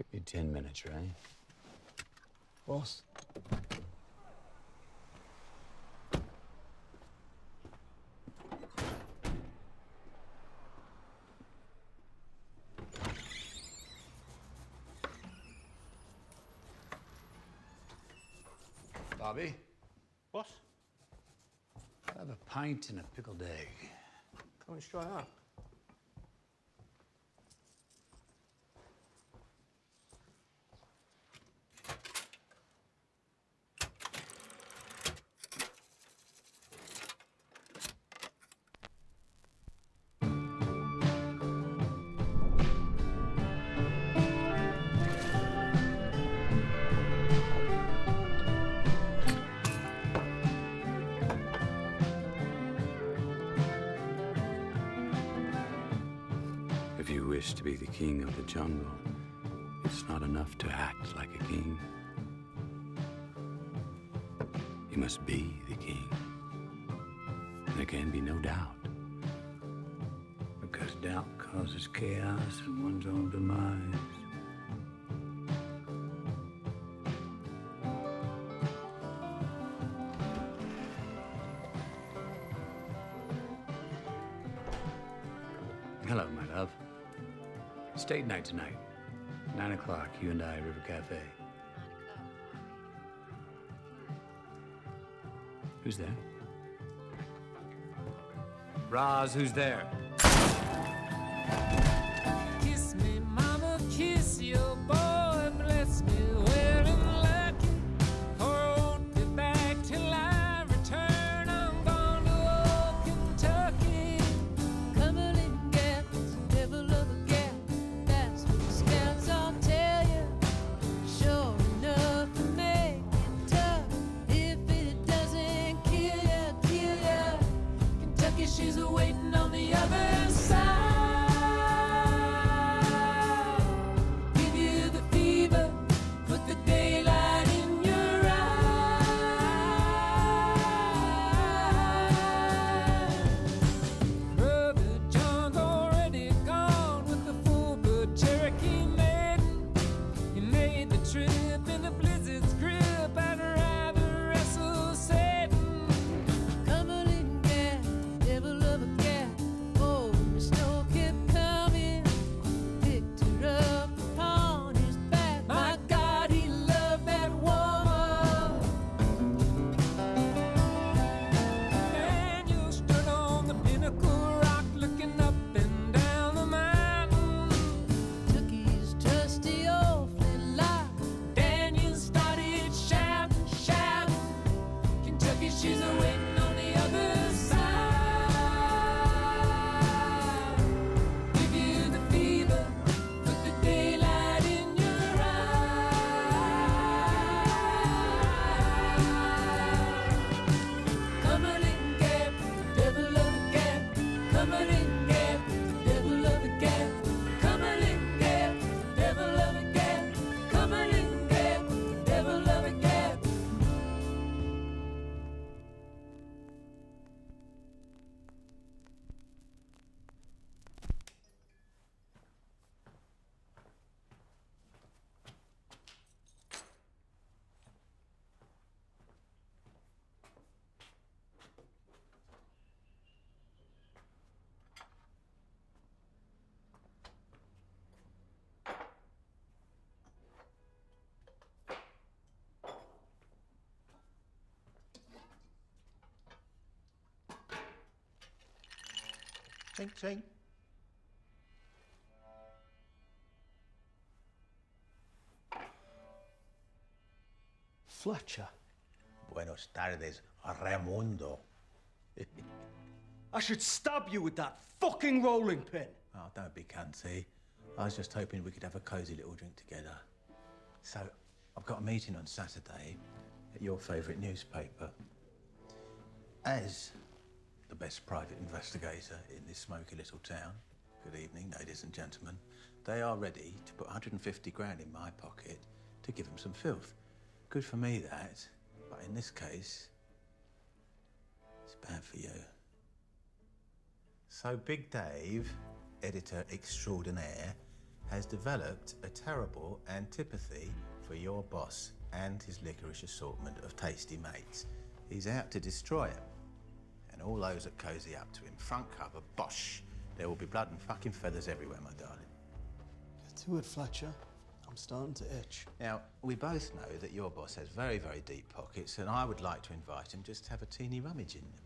Give me 10 minutes, right? Boss. Bobby? Boss? I'll have a pint and a pickled egg. Come and try out. If you wish to be the king of the jungle, it's not enough to act like a king. You must be the king. There can be no doubt. Because doubt causes chaos and one's own demise. Hello, my love. It's date night tonight. 9 o'clock, you and I, River Cafe. Who's there? Roz, who's there? Kiss me, mama, kiss your boy, bless me well and lucky. For I won't be back till I return. I'm gone to old Kentucky. Cumberland Gap is the devil of a gap. That's what the scouts all tell you. Sure enough, to make it tough. If it doesn't kill ya, kill ya. Kentucky, she's waiting on the other side. Give you the fever, put the daylight in your eyes. Brother John's already gone with the full-blood Cherokee maiden. He made the trip in a blizzard's grip. I'd rather wrestle Satan. Cumberland Gap, devil of a gap. Oh, the snow kept coming. Picked her up upon his back. My God, he loved that woman. Daniel stood on the pinnacle rock, looking up and down the mountain. Took his trusty old flintlock. Daniel started shouting, shouting. Kentucky, she's waiting on the other side. Give you the fever, put the daylight in your eyes. Cumberland Gap, the devil of a gap. Cumberland Gap, the devil of a gap. Cumberland Gap, the devil of a gap. Cumberland Gap, the devil of a gap. Tink, tink. Fletcher. Buenos tardes, Raimundo. I should stab you with that fucking rolling pin. Oh, don't be cunty. I was just hoping we could have a cosy little drink together. So, I've got a meeting on Saturday at your favourite newspaper. As the best private investigator in this smoky little town, good evening, ladies and gentlemen, they are ready to put 150 grand in my pocket to give them some filth. Good for me, that, but in this case, it's bad for you. So Big Dave, editor extraordinaire, has developed a terrible antipathy for your boss and his licorice assortment of tasty mates. He's out to destroy him. And all those that cozy up to him, front cover, bosh, there will be blood and fucking feathers everywhere, my darling. Get to it, Fletcher. I'm starting to itch. Now, we both know that your boss has very, very deep pockets, and I would like to invite him just to have a teeny rummage in them.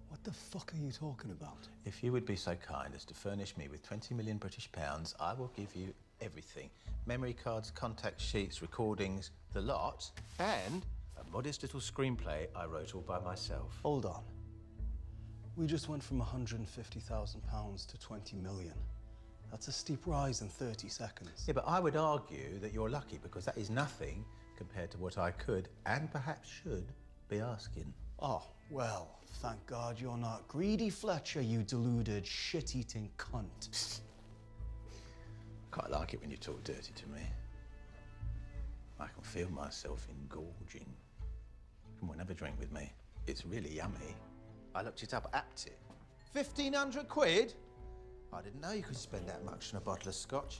What the fuck are you talking about? If you would be so kind as to furnish me with 20 million British pounds, I will give you everything. Memory cards, contact sheets, recordings, the lot, and a modest little screenplay I wrote all by myself. Hold on. We just went from £150,000 to 20 million. That's a steep rise in 30 seconds. Yeah, but I would argue that you're lucky because that is nothing compared to what I could and perhaps should be asking. Oh, well, thank God you're not greedy, Fletcher, you deluded, shit-eating cunt. I quite like it when you talk dirty to me. I can feel myself engorging. Come on, have a drink with me. It's really yummy. I looked it up, apped it. 1,500 quid? I didn't know you could spend that much on a bottle of scotch.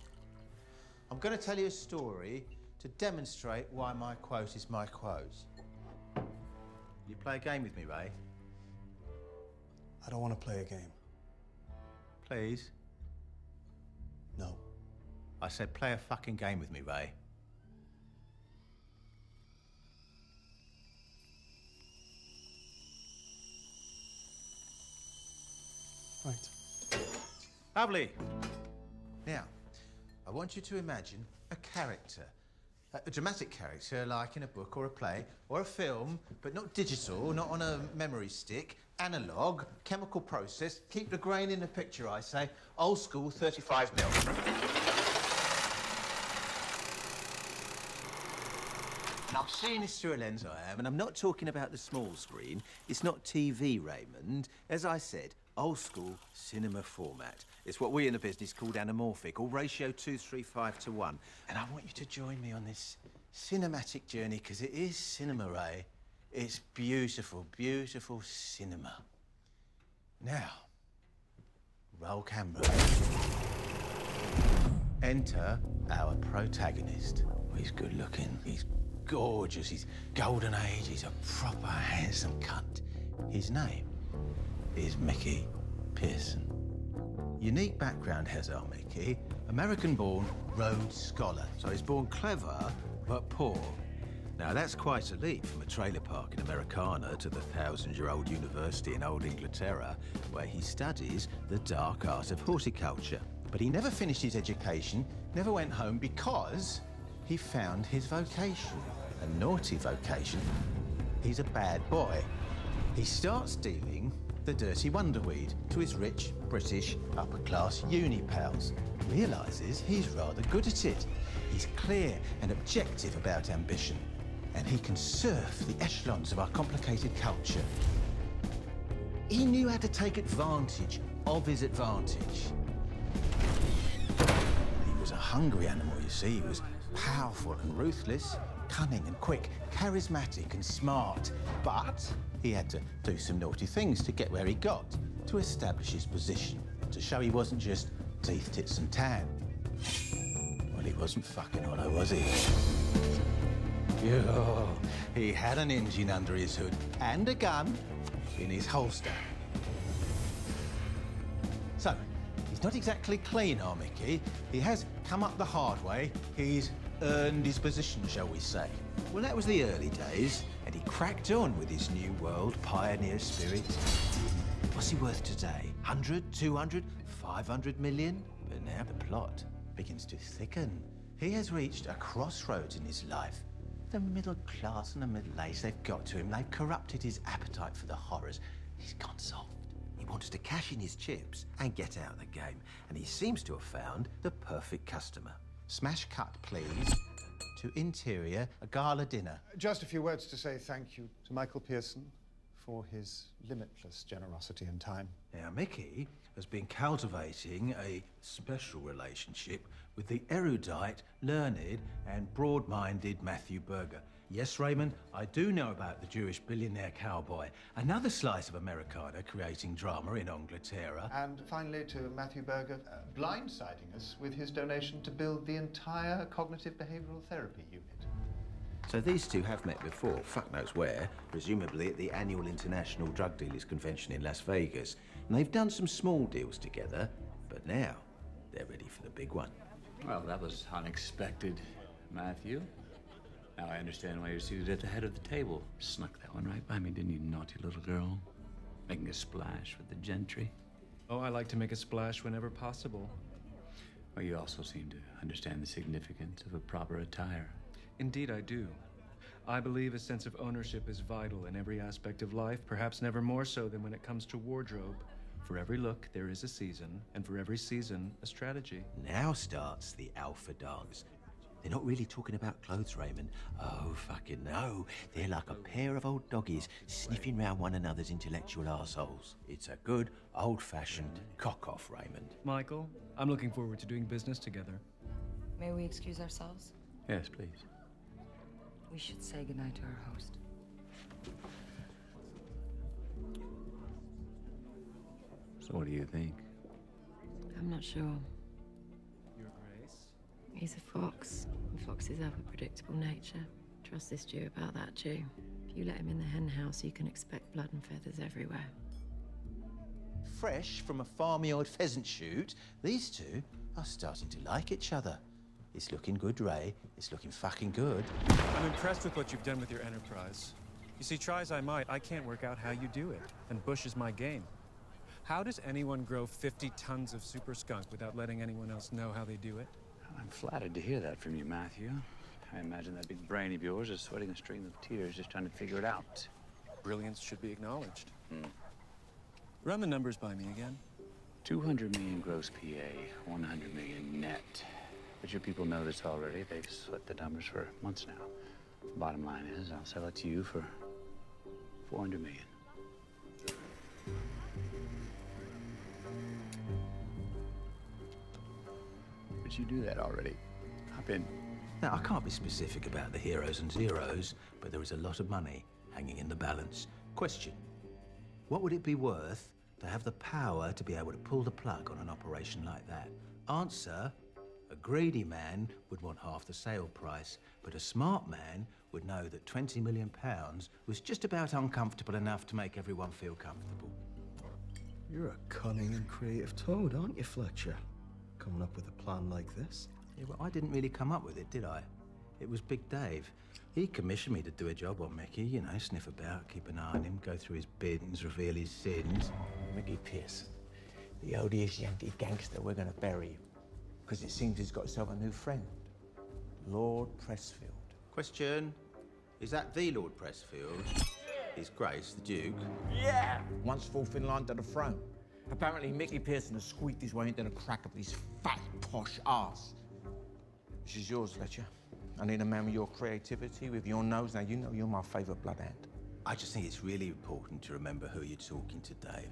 I'm going to tell you a story to demonstrate why my quote is my quote. You play a game with me, Ray? I don't want to play a game. Please? No. I said play a fucking game with me, Ray. Right. Lovely. Now, I want you to imagine a character. A dramatic character, like in a book or a play or a film, but not digital, not on a memory stick, analogue, chemical process. Keep the grain in the picture, I say. Old school, 35mm. And I'm seeing this through a lens, I am, and I'm not talking about the small screen. It's not TV, Raymond. As I said, old school cinema format. It's what we in the business called anamorphic, or ratio 2:3:5:1. And I want you to join me on this cinematic journey, because it is cinema, Ray. It's beautiful, beautiful cinema. Now, roll camera. Enter our protagonist. He's good looking, he's gorgeous, he's golden age, he's a proper handsome cunt. His name is Mickey Pearson. Unique background has our Mickey. American-born Rhodes Scholar. So he's born clever, but poor. Now, that's quite a leap from a trailer park in Americana to the 1,000-year-old university in Old Inglaterra, where he studies the dark art of horticulture. But he never finished his education, never went home, because he found his vocation. A naughty vocation. He's a bad boy. He starts dealing the dirty wonderweed to his rich, British, upper-class uni pals. Realises he's rather good at it. He's clear and objective about ambition. And he can surf the echelons of our complicated culture. He knew how to take advantage of his advantage. He was a hungry animal, you see. He was powerful and ruthless, cunning and quick, charismatic and smart. But he had to do some naughty things to get where he got, to establish his position, to show he wasn't just teeth, tits and tan. Well, he wasn't fucking hollow, was he? Yeah, he had an engine under his hood and a gun in his holster. So, he's not exactly clean, our Mickey. He has come up the hard way. He's earned his position, shall we say. Well, that was the early days, and he cracked on with his new world pioneer spirit. What's he worth today? 100, 200, 500 million? But now the plot begins to thicken. He has reached a crossroads in his life. The middle class and the middle age, they've got to him. They've corrupted his appetite for the horrors. He's gone soft. He wants to cash in his chips and get out of the game. And he seems to have found the perfect customer. Smash cut, please, to interior, a gala dinner. Just a few words to say thank you to Michael Pearson for his limitless generosity and time. Now, Mickey has been cultivating a special relationship with the erudite, learned and broad-minded Matthew Berger. Yes, Raymond, I do know about the Jewish billionaire cowboy, another slice of Americana creating drama in Inglaterra. And finally to Matthew Berger, blindsiding us with his donation to build the entire cognitive behavioural therapy unit. So these two have met before, fuck knows where, presumably at the annual International Drug Dealers Convention in Las Vegas. And they've done some small deals together, but now they're ready for the big one. Well, that was unexpected, Matthew. Now I understand why you're seated at the head of the table. Snuck that one right by me, didn't you, naughty little girl? Making a splash with the gentry. Oh, I like to make a splash whenever possible. Well, you also seem to understand the significance of a proper attire. Indeed, I do. I believe a sense of ownership is vital in every aspect of life, perhaps never more so than when it comes to wardrobe. For every look, there is a season, and for every season, a strategy. Now starts the alpha dance. They're not really talking about clothes, Raymond. Oh, fucking no. They're like a pair of old doggies sniffing round one another's intellectual arseholes. It's a good, old-fashioned cock-off, Raymond. Michael, I'm looking forward to doing business together. May we excuse ourselves? Yes, please. We should say goodnight to our host. So what do you think? I'm not sure. Your Grace? He's a fox, and foxes have a predictable nature. Trust this Jew about that, Jew. If you let him in the hen house, you can expect blood and feathers everywhere. Fresh from a farmyard pheasant shoot, these two are starting to like each other. It's looking good, Ray. It's looking fucking good. I'm impressed with what you've done with your enterprise. You see, try as I might, I can't work out how you do it. And Bush is my game. How does anyone grow 50 tons of super skunk without letting anyone else know how they do it? I'm flattered to hear that from you, Matthew. I imagine that big brain of yours is sweating a stream of tears just trying to figure it out. Brilliance should be acknowledged. Run the numbers by me again. 200 million gross PA, 100 million net. But your people know this already. They've sweat the numbers for months now. Bottom line is, I'll sell it to you for 400 million. But you do that already. Hop in. Now, I can't be specific about the heroes and zeros, but there is a lot of money hanging in the balance. Question: what would it be worth to have the power to be able to pull the plug on an operation like that? Answer: a greedy man would want half the sale price, but a smart man would know that £20 million was just about uncomfortable enough to make everyone feel comfortable. You're a cunning and creative toad, aren't you, Fletcher? Coming up with a plan like this. Yeah, well, I didn't really come up with it, did I? It was Big Dave. He commissioned me to do a job on Mickey, you know, sniff about, keep an eye on him, go through his bins, reveal his sins. Mickey Pearson, the odious Yankee gangster, we're gonna bury him. Because it seems he's got himself a new friend, Lord Pressfield. Question: is that the Lord Pressfield? His Grace, the Duke? Yeah! Once fourth in line to the throne. Apparently, Mickey Pearson has squeaked his way into the crack of his fat, posh ass. This is yours, Fletcher. I need a man with your creativity, with your nose. Now, you know you're my favourite bloodhound. I just think it's really important to remember who you're talking to, Dave.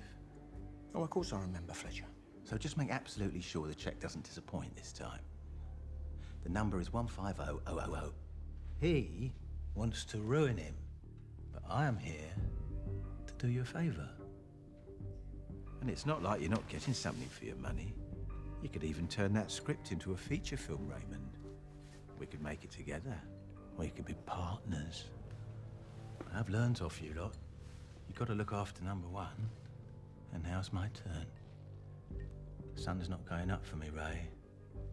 Oh, of course I remember, Fletcher. So just make absolutely sure the check doesn't disappoint this time. The number is 150000. He wants to ruin him, but I am here to do you a favour. And it's not like you're not getting something for your money. You could even turn that script into a feature film, Raymond. We could make it together. We could be partners. I've learned off you lot. You've got to look after number one. And now's my turn. The sun's not going up for me, Ray.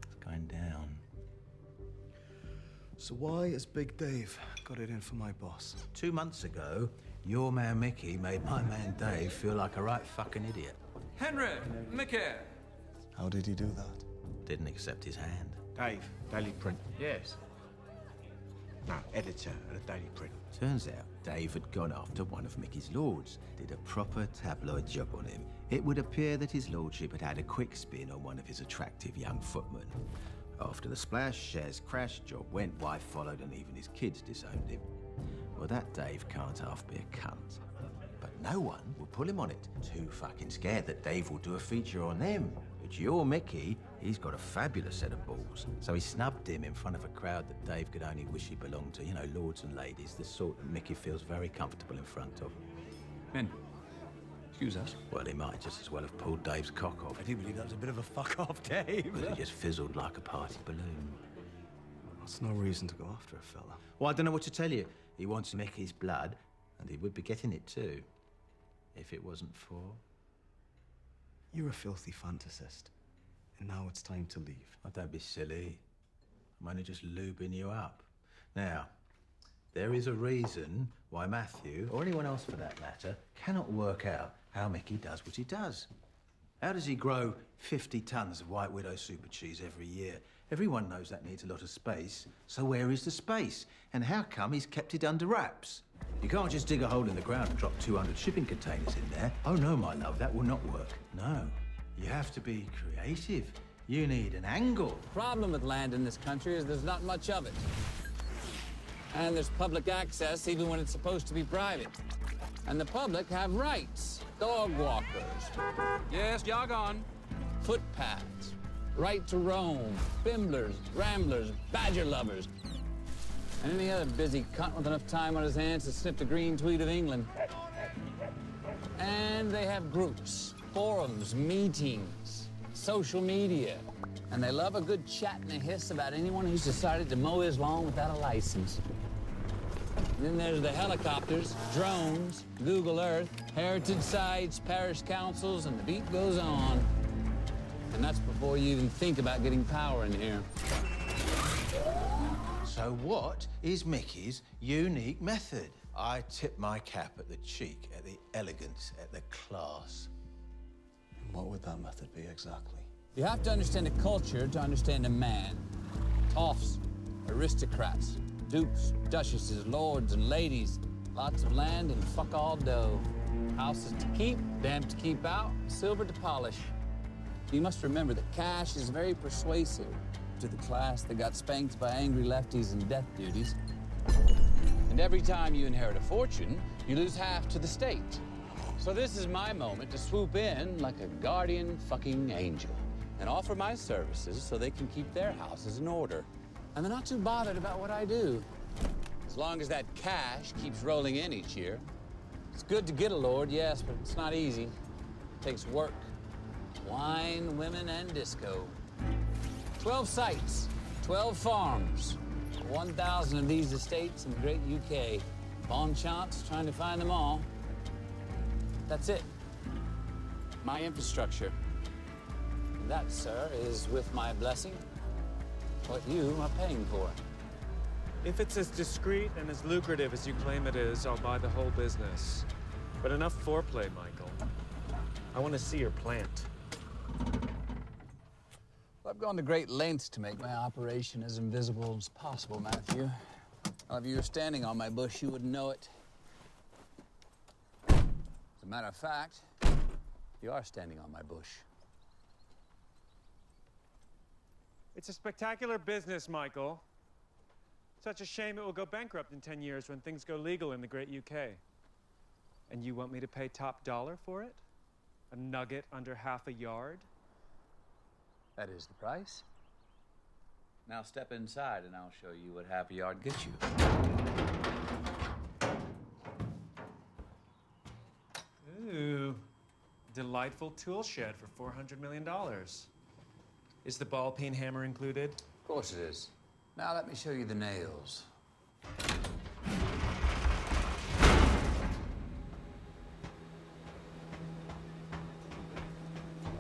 It's going down. So why has Big Dave got it in for my boss? 2 months ago, your man Mickey made my man Dave feel like a right fucking idiot. Henry! Mickey! How did he do that? Didn't accept his hand. Dave, Daily Print. Yes. No, editor of the Daily Print. Turns out Dave had gone after one of Mickey's lords, did a proper tabloid job on him. It would appear that his lordship had had a quick spin on one of his attractive young footmen. After the splash, shares crashed, job went, wife followed, and even his kids disowned him. Well, that Dave can't half be a cunt. But no one will pull him on it. Too fucking scared that Dave will do a feature on them, which But your Mickey, he's got a fabulous set of balls. So he snubbed him in front of a crowd that Dave could only wish he belonged to. You know, lords and ladies, the sort that Mickey feels very comfortable in front of. Men, excuse us. Well, he might just as well have pulled Dave's cock off. I do believe that was a bit of a fuck off, Dave. But he just fizzled like a party balloon. That's no reason to go after a fella. Well, I don't know what to tell you. He wants Mickey's blood, and he would be getting it too, if it wasn't for... You're a filthy fantasist, and now it's time to leave. Oh, don't be silly. I'm only just lubing you up. Now, there is a reason why Matthew, or anyone else for that matter, cannot work out how Mickey does what he does. How does he grow 50 tons of White Widow super cheese every year? Everyone knows that needs a lot of space, so where is the space? And how come he's kept it under wraps? You can't just dig a hole in the ground and drop 200 shipping containers in there. Oh, no, my love, that will not work. No, you have to be creative. You need an angle. The problem with land in this country is there's not much of it. And there's public access even when it's supposed to be private. And the public have rights. Dog walkers. Yes, jog on. Footpaths. Right to roam. Bimblers, ramblers, badger lovers. And any other busy cunt with enough time on his hands to sniff the green tweed of England. And they have groups, forums, meetings, social media. And they love a good chat and a hiss about anyone who's decided to mow his lawn without a license. And then there's the helicopters, drones, Google Earth, heritage sites, parish councils, and the beat goes on. And that's before you even think about getting power in here. So what is Mickey's unique method? I tip my cap at the cheek, at the elegance, at the class. And what would that method be exactly? You have to understand a culture to understand a man. Toffs, aristocrats, dukes, duchesses, lords and ladies, lots of land and fuck all dough. Houses to keep, damn to keep out, silver to polish. You must remember that cash is very persuasive to the class that got spanked by angry lefties and death duties. And every time you inherit a fortune, you lose half to the state. So this is my moment to swoop in like a guardian fucking angel and offer my services so they can keep their houses in order. And they're not too bothered about what I do, as long as that cash keeps rolling in each year. It's good to get a lord, yes, but it's not easy. It takes work. Wine, women, and disco. 12 sites, 12 farms, 1,000 of these estates in the great UK. Bon chance trying to find them all. That's it. My infrastructure. And that, sir, is with my blessing, what you are paying for. If it's as discreet and as lucrative as you claim it is, I'll buy the whole business. But enough foreplay, Michael. I want to see your plant. Well, I've gone to great lengths to make my operation as invisible as possible, Matthew. Well, if you were standing on my bush, you wouldn't know it. As a matter of fact, you are standing on my bush. It's a spectacular business, Michael. Such a shame it will go bankrupt in 10 years when things go legal in the great UK. And you want me to pay top dollar for it? A nugget under half a yard? That is the price. Now step inside and I'll show you what half a yard gets you. Ooh, delightful tool shed for $400 million. Is the ball peen hammer included? Of course it is. Now let me show you the nails.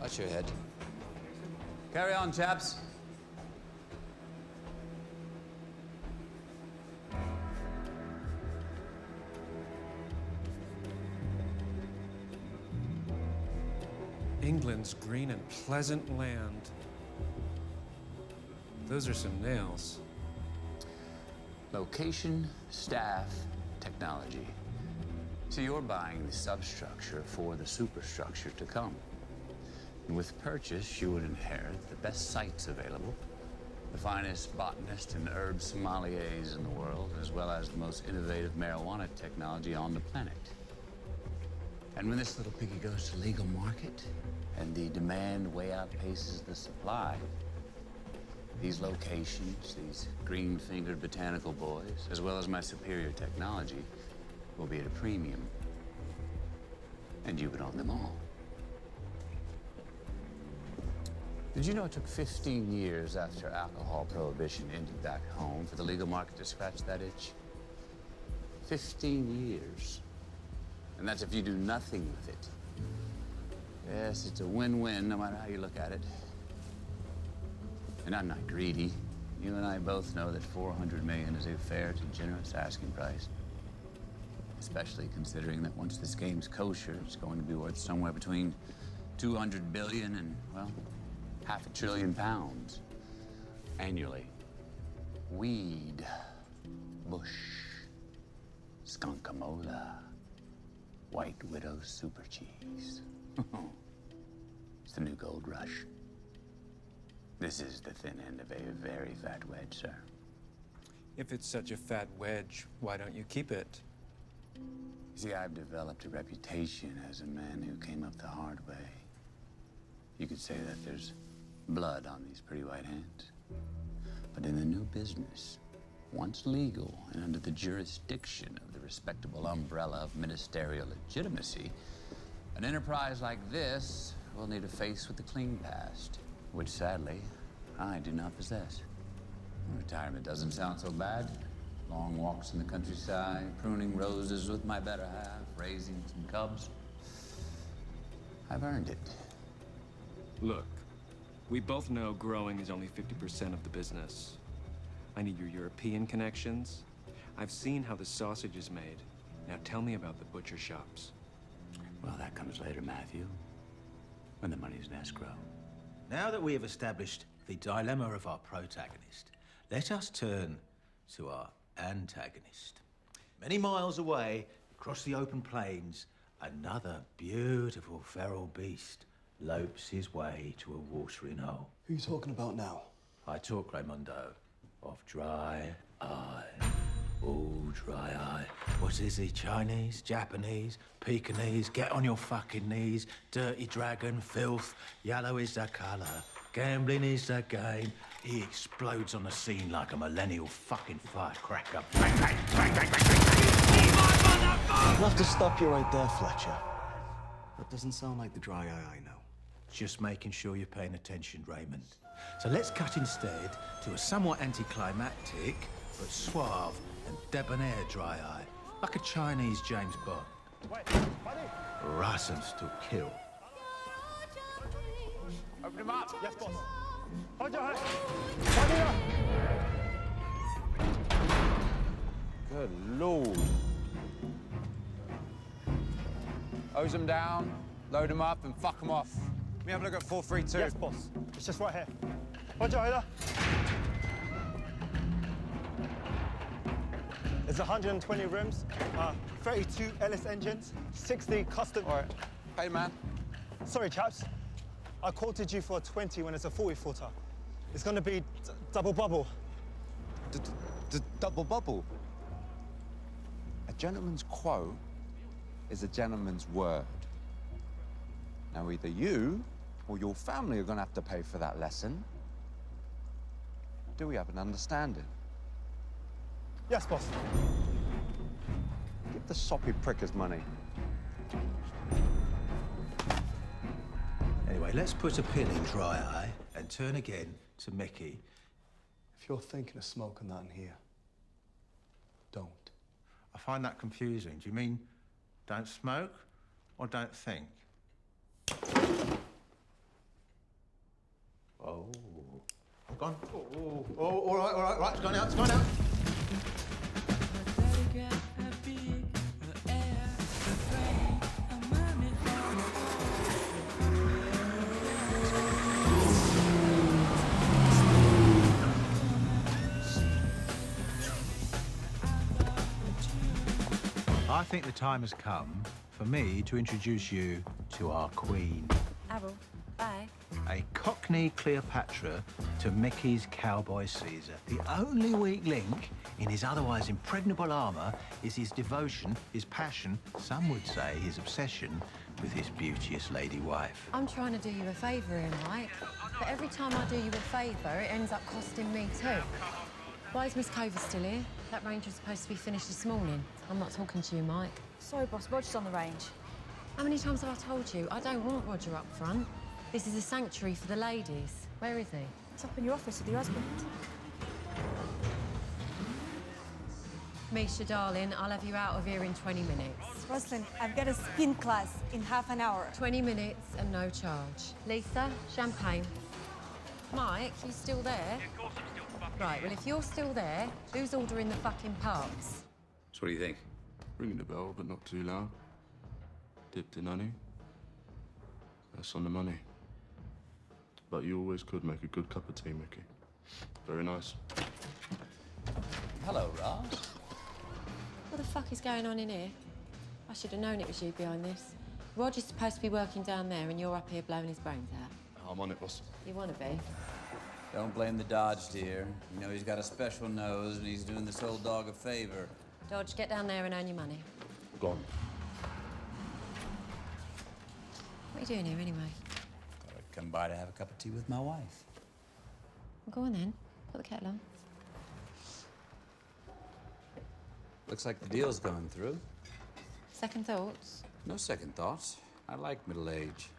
Watch your head. Carry on, chaps. England's green and pleasant land. Those are some nails. Location, staff, technology. So you're buying the substructure for the superstructure to come. And with purchase, you would inherit the best sites available, the finest botanists and herb sommeliers in the world, as well as the most innovative marijuana technology on the planet. And when this little piggy goes to legal market, and the demand way outpaces the supply. These locations, these green-fingered botanical boys, as well as my superior technology, will be at a premium. And you would own them all. Did you know it took 15 years after alcohol prohibition ended back home for the legal market to scratch that itch? 15 years. And that's if you do nothing with it. Yes, it's a win-win no matter how you look at it. And I'm not greedy. You and I both know that $400 million is a fair to generous asking price. Especially considering that once this game's kosher, it's going to be worth somewhere between 200 billion and, well, £500 billion annually. Weed, bush, skunkamola, White Widow super cheese. It's the new gold rush. This is the thin end of a very fat wedge, sir. If it's such a fat wedge, why don't you keep it? You see, I've developed a reputation as a man who came up the hard way. You could say that there's blood on these pretty white hands. But in the new business, once legal and under the jurisdiction of the respectable umbrella of ministerial legitimacy, an enterprise like this will need a face with a clean past, which sadly, I do not possess. Retirement doesn't sound so bad. Long walks in the countryside, pruning roses with my better half, raising some cubs. I've earned it. Look, we both know growing is only 50% of the business. I need your European connections. I've seen how the sausage is made. Now tell me about the butcher shops. Well, that comes later, Matthew, when the money's in escrow. Now that we have established the dilemma of our protagonist, let us turn to our antagonist. Many miles away, across the open plains, another beautiful feral beast lopes his way to a watering hole. Who are you talking about now? I talk, Raymundo, of Dry Eye. Oh, Dry Eye. What is he? Chinese? Japanese? Pekingese? Get on your fucking knees. Dirty dragon, filth. Yellow is the colour. Gambling is the game. He explodes on the scene like a millennial fucking firecracker. Bang, bang, bang, bang, bang, bang, bang. I'll have to stop you right there, Fletcher. That doesn't sound like the Dry Eye I know. Just making sure you're paying attention, Raymond. So let's cut instead to a somewhat anticlimactic, but suave and debonair Dry Eye, like a Chinese James Bond. Wait, buddy. Licensed to kill. Open him up. Yes, boss. Hold your hand. Buddy up. Good Lord. Hose them down, load them up, and fuck them off. Let me have a look at 432. Yes, boss. It's just right here. Hold your hand. There's 120 rims, 32 Ellis engines, 60 custom... All right. Hey, man. Sorry, chaps. I quoted you for a 20 when it's a 40-footer. It's going to be double bubble. Double bubble? A gentleman's quote is a gentleman's word. Now, either you or your family are going to have to pay for that lesson. Do we have an understanding? Yes, boss. Give the soppy prick his money. Anyway, let's put a pin in Dry Eye and turn again to Mickey. If you're thinking of smoking that in here, don't. I find that confusing. Do you mean don't smoke or don't think? Oh. Gone. Oh, all right, it's gone out, it's gone out. I think the time has come for me to introduce you to our queen. Errol, bye. A Cockney Cleopatra to Mickey's cowboy Caesar. The only weak link in his otherwise impregnable armour is his devotion, his passion, some would say his obsession, with his beauteous lady wife. I'm trying to do you a favour here, Mike. But every time I do you a favour, it ends up costing me too. Why is Miss Cover still here? That range was supposed to be finished this morning. I'm not talking to you, Mike. Sorry, boss. Roger's on the range. How many times have I told you? I don't want Roger up front. This is a sanctuary for the ladies. Where is he? He's up in your office with your husband. Misha, darling, I'll have you out of here in 20 minutes. Rosalind, I've got a spin class in half an hour. 20 minutes and no charge. Lisa, champagne. Mike, you still there? Yeah, of course I'm still fucking Right, well, if you're still there, who's ordering the fucking parts? So what do you think? Ringing the bell, but not too loud. Dipped in honey. That's on the money. But you always could make a good cup of tea, Mickey. Very nice. Hello, Ross. What the fuck is going on in here? I should have known it was you behind this. Roger's supposed to be working down there and you're up here blowing his brains out. I'm on it, boss. You want to be? Don't blame the Dodge, dear. You know he's got a special nose and he's doing this old dog a favor. Dodge, get down there and earn your money. Gone. What are you doing here anyway? Thought I'd come by to have a cup of tea with my wife. Well, go on then. Put the kettle on. Looks like the deal's going through. Second thoughts? No second thoughts. I like middle age.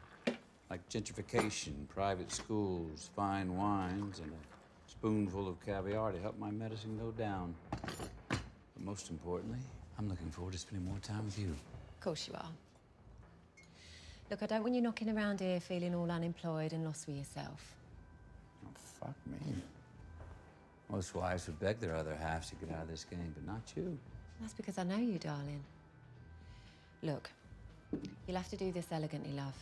Like gentrification, private schools, fine wines, and a spoonful of caviar to help my medicine go down. But most importantly, I'm looking forward to spending more time with you. Of course you are. Look, I don't want you knocking around here feeling all unemployed and lost with yourself. Oh, fuck me. Most wives would beg their other halves to get out of this game, but not you. That's because I know you, darling. Look, you'll have to do this elegantly, love.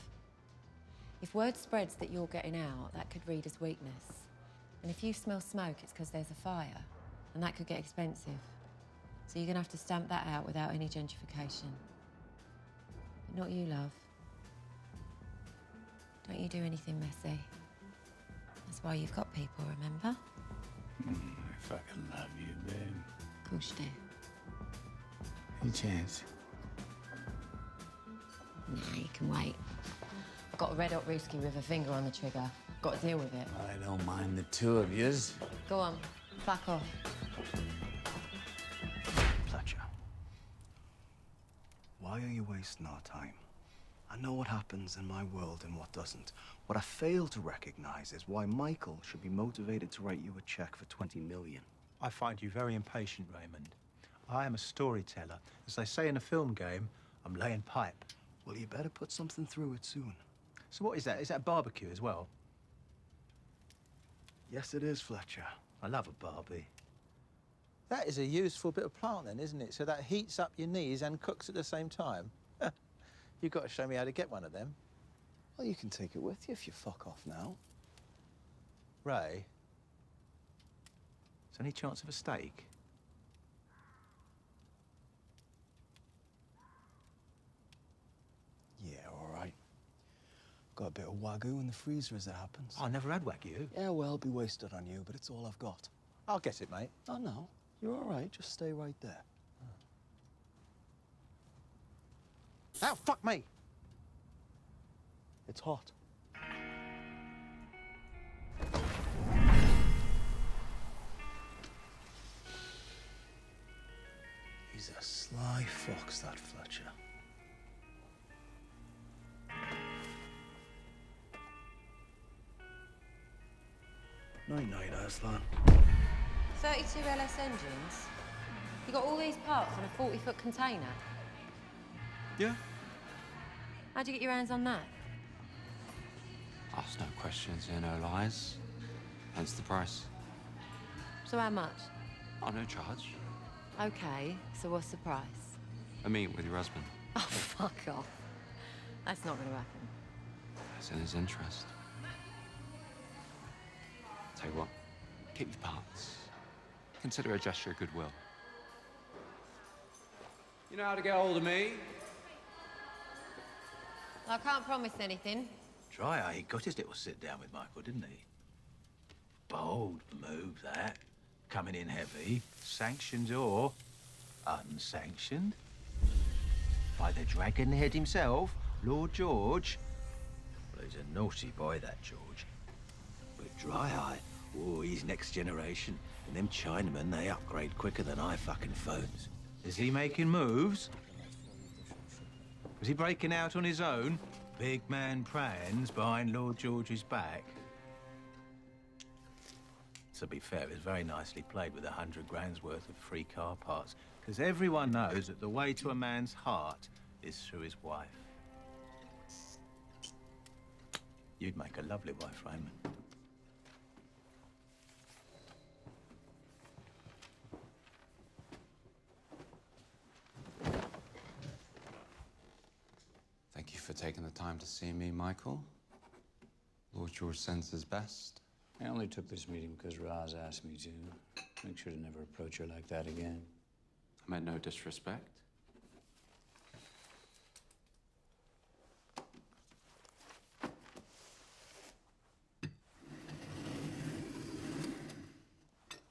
If word spreads that you're getting out, that could read as weakness. And if you smell smoke, it's because there's a fire, and that could get expensive. So you're gonna have to stamp that out without any gentrification. But not you, love. Don't you do anything messy. That's why you've got people, remember? I fucking love you, babe. Of course you do. Any chance? Nah, you can wait. I've got a red-hot Ruski with a finger on the trigger. Got to deal with it. I don't mind the two of yous. Go on, fuck off. Fletcher, why are you wasting our time? I know what happens in my world and what doesn't. What I fail to recognize is why Michael should be motivated to write you a check for 20 million. I find you very impatient, Raymond. I am a storyteller. As they say in a film game, I'm laying pipe. Well, you better put something through it soon. So what is that? Is that barbecue as well? Yes, it is, Fletcher. I love a barbie. That is a useful bit of plant then, isn't it? So that heats up your knees and cooks at the same time. You've got to show me how to get one of them. Well, you can take it with you if you fuck off now. Ray, is there any chance of a steak? Yeah, all right. Got a bit of Wagyu in the freezer as it happens. I never had Wagyu. Yeah, well, it'll be wasted on you, but it's all I've got. I'll get it, mate. Oh, no. You're all right. Just stay right there. Oh, fuck me! It's hot. He's a sly fox, that Fletcher. Night-night, Aslan. 32 LS engines? You got all these parts on a 40-foot container? Yeah. How'd you get your hands on that? Ask no questions, hear no lies. Hence the price. So how much? Oh, no charge. Okay, so what's the price? A meet with your husband. Oh, fuck off. That's not gonna happen. It's in his interest. Tell you what, keep your parts. Consider a gesture of goodwill. You know how to get hold of me? I can't promise anything. Try, he got his little sit down with Michael, didn't he? Bold move, that. Coming in heavy, sanctioned or unsanctioned. By the dragonhead himself, Lord George? Well, he's a naughty boy, that George. But Dry Eye, oh, he's next generation. And them Chinamen, they upgrade quicker than iPhones. Is he making moves? Was he breaking out on his own? Big man plans behind Lord George's back? To be fair, it was very nicely played with 100 grand's worth of free car parts. Because everyone knows that the way to a man's heart is through his wife. You'd make a lovely wife, Raymond. Thank you for taking the time to see me, Michael. Lord George sends his best. I only took this meeting because Roz asked me to. Make sure to never approach her like that again. I meant no disrespect.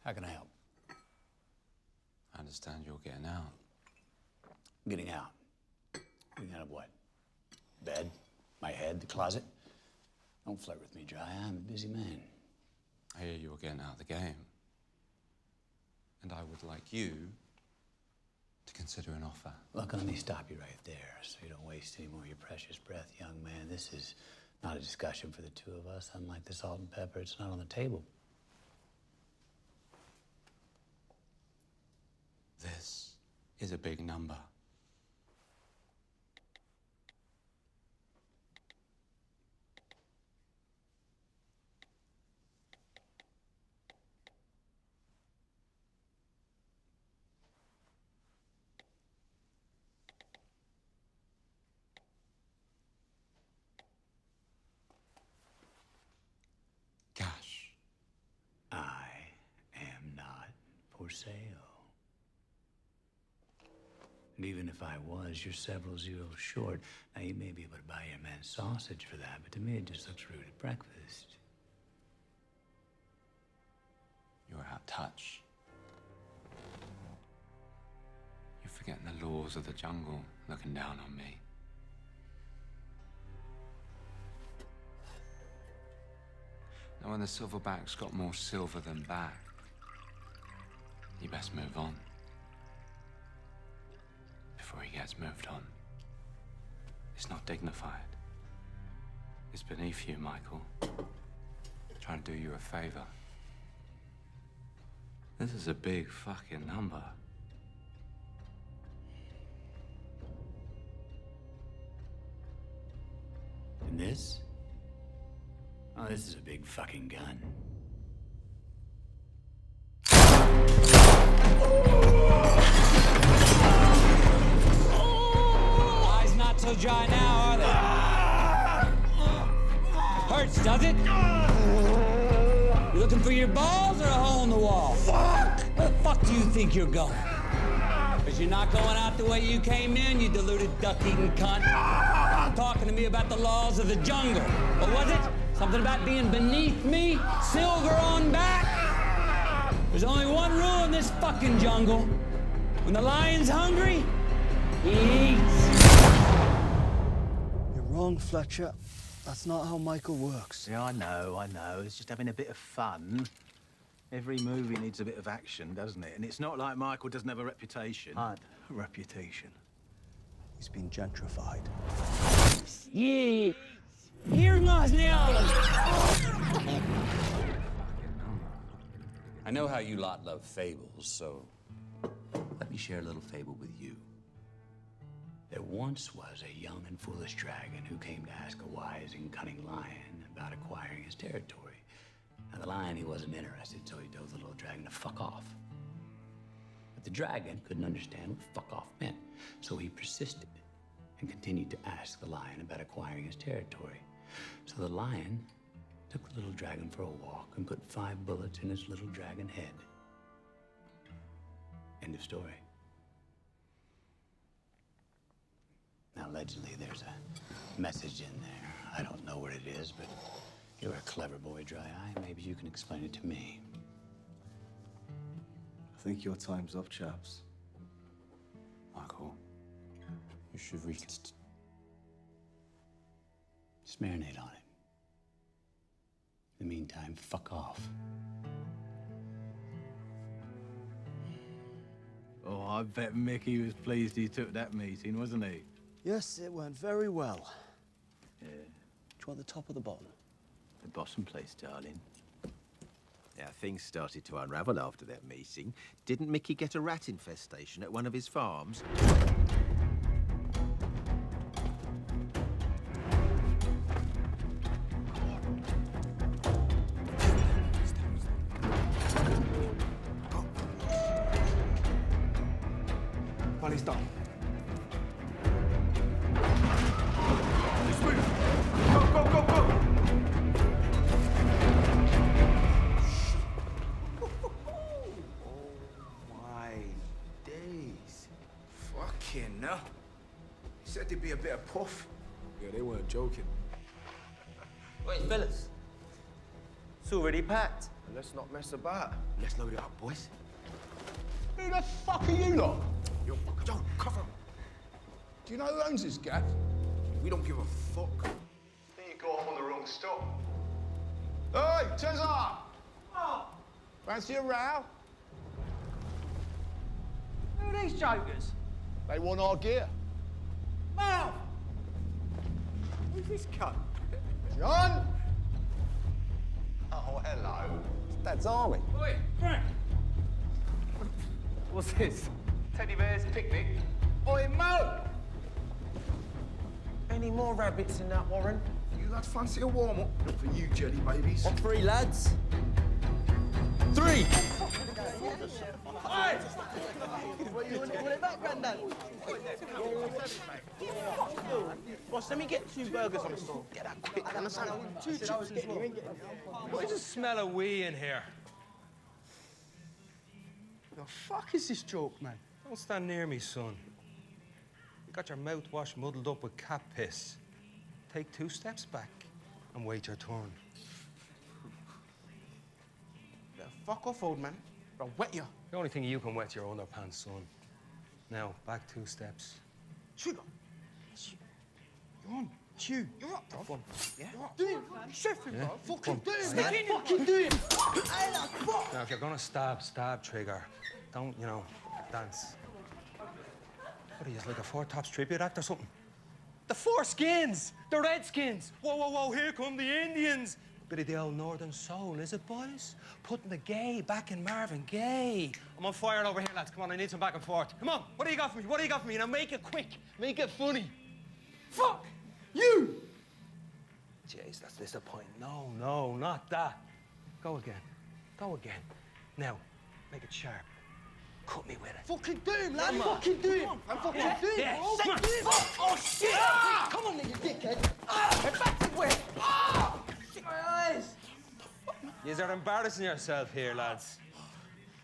How can I help? I understand you're getting out. Getting out. Getting out of what? Bed? My head? The closet? Don't flirt with me, Dry. I'm a busy man. I hear you're getting out of the game. And I would like you to consider an offer. Look, let me stop you right there so you don't waste any more of your precious breath, young man. This is not a discussion for the two of us. Unlike the salt and pepper, it's not on the table. This is a big number. Cash. I am not for sale. And even if I was, you're several zeros short. Now, you may be able to buy your man sausage for that, but to me it just looks rude at breakfast. You're out of touch. You're forgetting the laws of the jungle looking down on me. Now, when the silverback's got more silver than back, you best move on. Before he gets moved on. It's not dignified. It's beneath you, Michael. Trying to do you a favor. This is a big fucking number. And this? Oh, this is a big fucking gun. Eyes not so dry now, are they? Hurts, does it? You looking for your balls or a hole in the wall? Fuck! Where the fuck do you think you're going? Because you're not going out the way you came in, you deluded duck-eating cunt. Talking to me about the laws of the jungle. What was it? Something about being beneath me? Silver on back? There's only one rule in this fucking jungle. When the lion's hungry, he eats. You're wrong, Fletcher. That's not how Michael works. Yeah, I know. It's just having a bit of fun. Every movie needs a bit of action, doesn't it? And it's not like Michael doesn't have a reputation. Had a reputation. He's been gentrified. Yeah. Here's my I know how you lot love fables, so let me share a little fable with you. There once was a young and foolish dragon who came to ask a wise and cunning lion about acquiring his territory. Now, the lion, he wasn't interested, so he told the little dragon to fuck off. But the dragon couldn't understand what fuck off meant, so he persisted and continued to ask the lion about acquiring his territory. So the lion took the little dragon for a walk and put 5 bullets in his little dragon head. End of story. Now, allegedly, there's a message in there. I don't know what it is, but you're a clever boy, Dry Eye. Maybe you can explain it to me. I think your time's up, chaps. Michael, you should reconsider. Just marinate on it. In the meantime, fuck off. Oh, I bet Mickey was pleased he took that meeting, wasn't he? Yes, it went very well. Yeah. Do you want the top or the bottom? The bottom place, darling. Now, things started to unravel after that meeting. Didn't Mickey get a rat infestation at one of his farms? Well, he's done. Let's move. Go, go, go, go. My days. Fucking no. He said there'd be a bit of puff. Yeah, they weren't joking. Wait, fellas. It's already packed. Let's not mess about. Let's load it up, boys. Who the fuck are you lot? Yo, cover him. Do you know who owns this gaff? We don't give a fuck. I think you got off on the wrong stop. Hey, Cesar! Oh, Fancy a row? who are these jokers? They want our gear. Mal! Who's this cunt? John! Oh, hello. It's Dad's army. Oi, Frank! What's this? Teddy bear's picnic? Oi, Mo! Any more rabbits in that, Warren? You lads fancy a warm-up? Not for you, jelly babies. What, 3 lads? 3! Boss, let me get 2 burgers on the stall. Get that quick, and a salad. 2 chips as well. What is the smell of wee in here? The fuck is this joke, man? Don't stand near me, son. You got your mouthwash muddled up with cat piss. Take 2 steps back and wait your turn. Yeah, fuck off, old man. I'll wet you. The only thing you can wet's your underpants, son. Now, back 2 steps. Sugar. You're on. Chew. You're up, bro. Yeah? Do it, man. Chef him, bro. Fucking do it, Stick man. in. Fucking do it. Hey, like, fuck. Now, if you're gonna stab trigger. Don't, you know, dance. What are you, like a Four Tops tribute act or something? The Four Skins! The Redskins! Whoa, whoa, whoa, here come the Indians! Bit of the old Northern soul, is it, boys? Putting the gay back in Marvin Gaye. I'm on fire over here, lads. Come on, I need some back and forth. Come on, what do you got for me? What do you got for me? Now make it quick. Make it funny. Fuck! You! Jeez, that's disappointing. No, no, not that. Go again. Go again. Now, make it sharp. Cut me with it. Fucking do him, lad. Come on. Fucking do him. I'm Fucking yeah, do him. yeah. Bro. Come on. Do him. Oh, shit. Ah! Come on, nigga, dickhead. Ah! Back to where? Ah! Shit, my eyes. Yous are embarrassing yourself here, lads.